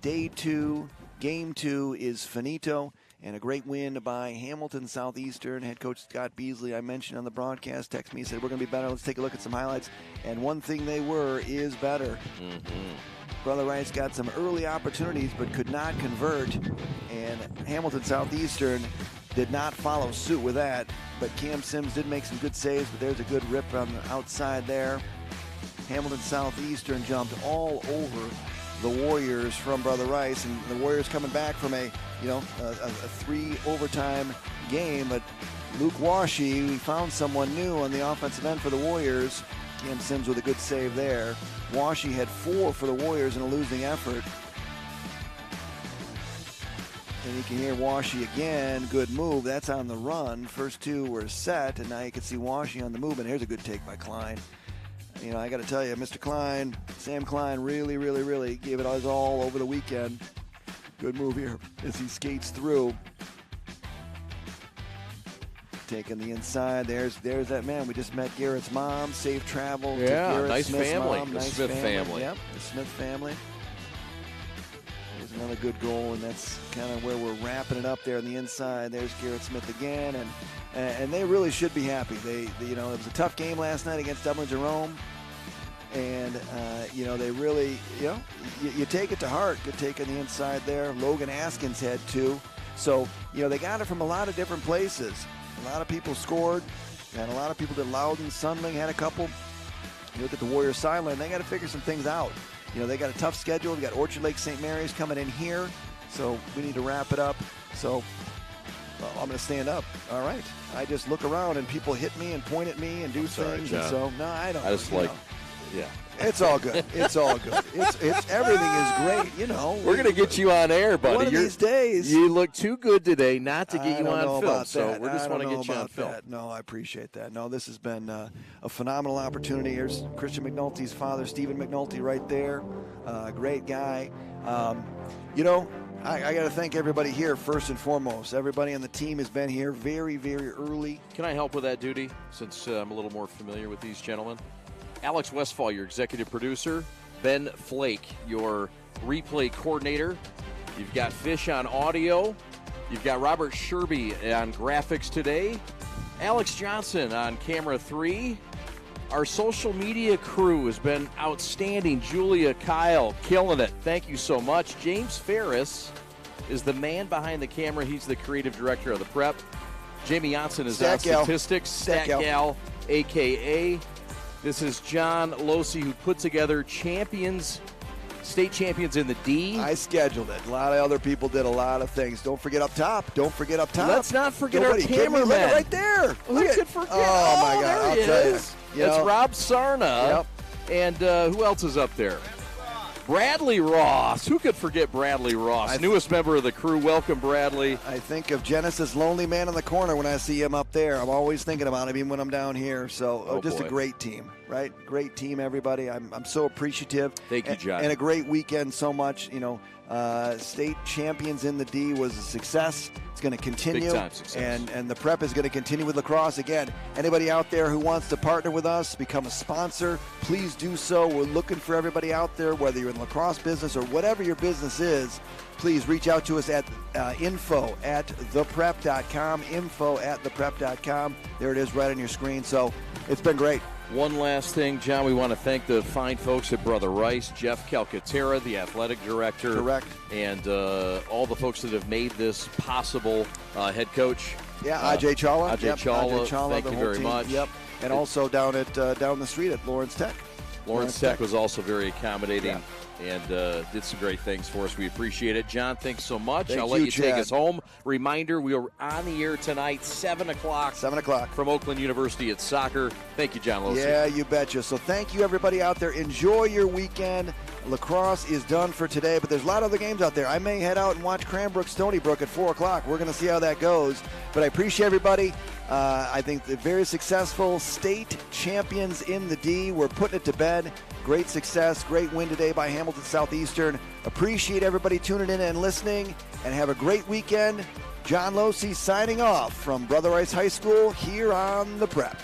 Day 2, game 2 is finito. And a great win by Hamilton Southeastern. Head coach Scott Beasley, I mentioned on the broadcast, texted me, said, we're going to be better. Let's take a look at some highlights. And one thing they were is better. Brother Rice got some early opportunities but could not convert, and Hamilton Southeastern did not follow suit with that. But Cam Sims did make some good saves, but there's a good rip on the outside there. Hamilton Southeastern jumped all over the Warriors from Brother Rice, and the Warriors coming back from a 3 overtime game. But Luke Washi, we found someone new on the offensive end for the Warriors. Cam Sims with a good save there. Washi had 4 for the Warriors in a losing effort. And you can hear Washi again. Good move. That's on the run. First 2 were set, and now you can see Washi on the move. And here's a good take by Klein. You know, I got to tell you, Mr. Klein, Sam Klein, really gave it his all over the weekend. Good move here as he skates through. Taking the inside. There's that man. We just met Garrett's mom. Safe travel. Yeah, to nice Smith's family. Mom. The Nice Smith family. Yep, the Smith family. There's another good goal, and that's kind of where we're wrapping it up there on the inside. There's Garrett Smith again, and they really should be happy. They it was a tough game last night against Dublin Jerome, and they really, you take it to heart. Good take on the inside there. Logan Askins had 2, so they got it from a lot of different places. A lot of people scored, and a lot of people did. Loudon, Sundling had a couple. You look at the Warriors sideline, they got to figure some things out. They got a tough schedule. We got Orchard Lake St. Mary's coming in here, so we need to wrap it up. So I'm going to stand up. All right. I just look around, and people hit me and point at me and do things. And so, no, I don't. I just yeah. It's all good. It's all good. It's everything is great. We're gonna get you on air, buddy. One of these days. You look too good today not to get you on film. So that. we just want to get you on film. That. No, I appreciate that. No, this has been a phenomenal opportunity. Here's Christian McNulty's father, Stephen McNulty, right there. Great guy. I got to thank everybody here first and foremost. Everybody on the team has been here very, very early. Can I help with that duty, since I'm a little more familiar with these gentlemen? Alex Westfall, your executive producer. Ben Flake, your replay coordinator. You've got Fish on audio. You've got Robert Sherby on graphics today. Alex Johnson on camera 3. Our social media crew has been outstanding. Julia, Kyle, killing it. Thank you so much. James Ferris is the man behind the camera. He's the creative director of the Prep. Jamie Janssen is on statistics. Stat Gal, a.k.a. This is John Losey, who put together state champions in the D. I scheduled it. A lot of other people did a lot of things. Don't forget up top. Let's not forget our cameraman. Look right there. Who could forget? Oh, my God. I'll tell you. It's Rob Sarna. Yep. And who else is up there? Bradley Ross. Who could forget Bradley Ross? Newest member of the crew. Welcome, Bradley. I think of Genesis' lonely man in the corner when I see him up there. I'm always thinking about him even when I'm down here. So just a great team, right? Great team, everybody. I'm so appreciative. Thank you, John. And a great weekend so much. State champions in the D was a success. It's going to continue. Big time success. And the Prep is going to continue with lacrosse. Again, anybody out there who wants to partner with us, become a sponsor, please do so. We're looking for everybody out there, whether you're in the lacrosse business or whatever your business is. Please reach out to us at info@theprep.com, info@theprep.com. There it is right on your screen. So it's been great. One last thing, John, we want to thank the fine folks at Brother Rice, Jeff Calcaterra, the athletic director. Correct. And all the folks that have made this possible, head coach. Yeah, Ajay Chawla. Ajay Chawla, thank you very team. much. Yep. And also down the street at Lawrence Tech. Lawrence Tech was also very accommodating. And did some great things for us. We appreciate it. John, thanks so much. I'll let you take us home. Reminder, we are on the air tonight, 7 o'clock. 7 o'clock. From Oakland University at soccer. Thank you, John Losey. Yeah, you betcha. So thank you, everybody out there. Enjoy your weekend. Lacrosse is done for today, but there's a lot of other games out there. I may head out and watch Cranbrook Stony Brook at 4 o'clock. We're going to see how that goes. But I appreciate everybody. I think they're very successful state champions in the D. We're putting it to bed. Great success, great win today by Hamilton Southeastern. Appreciate everybody tuning in and listening, and have a great weekend. John Losey signing off from Brother Rice High School here on The Prep.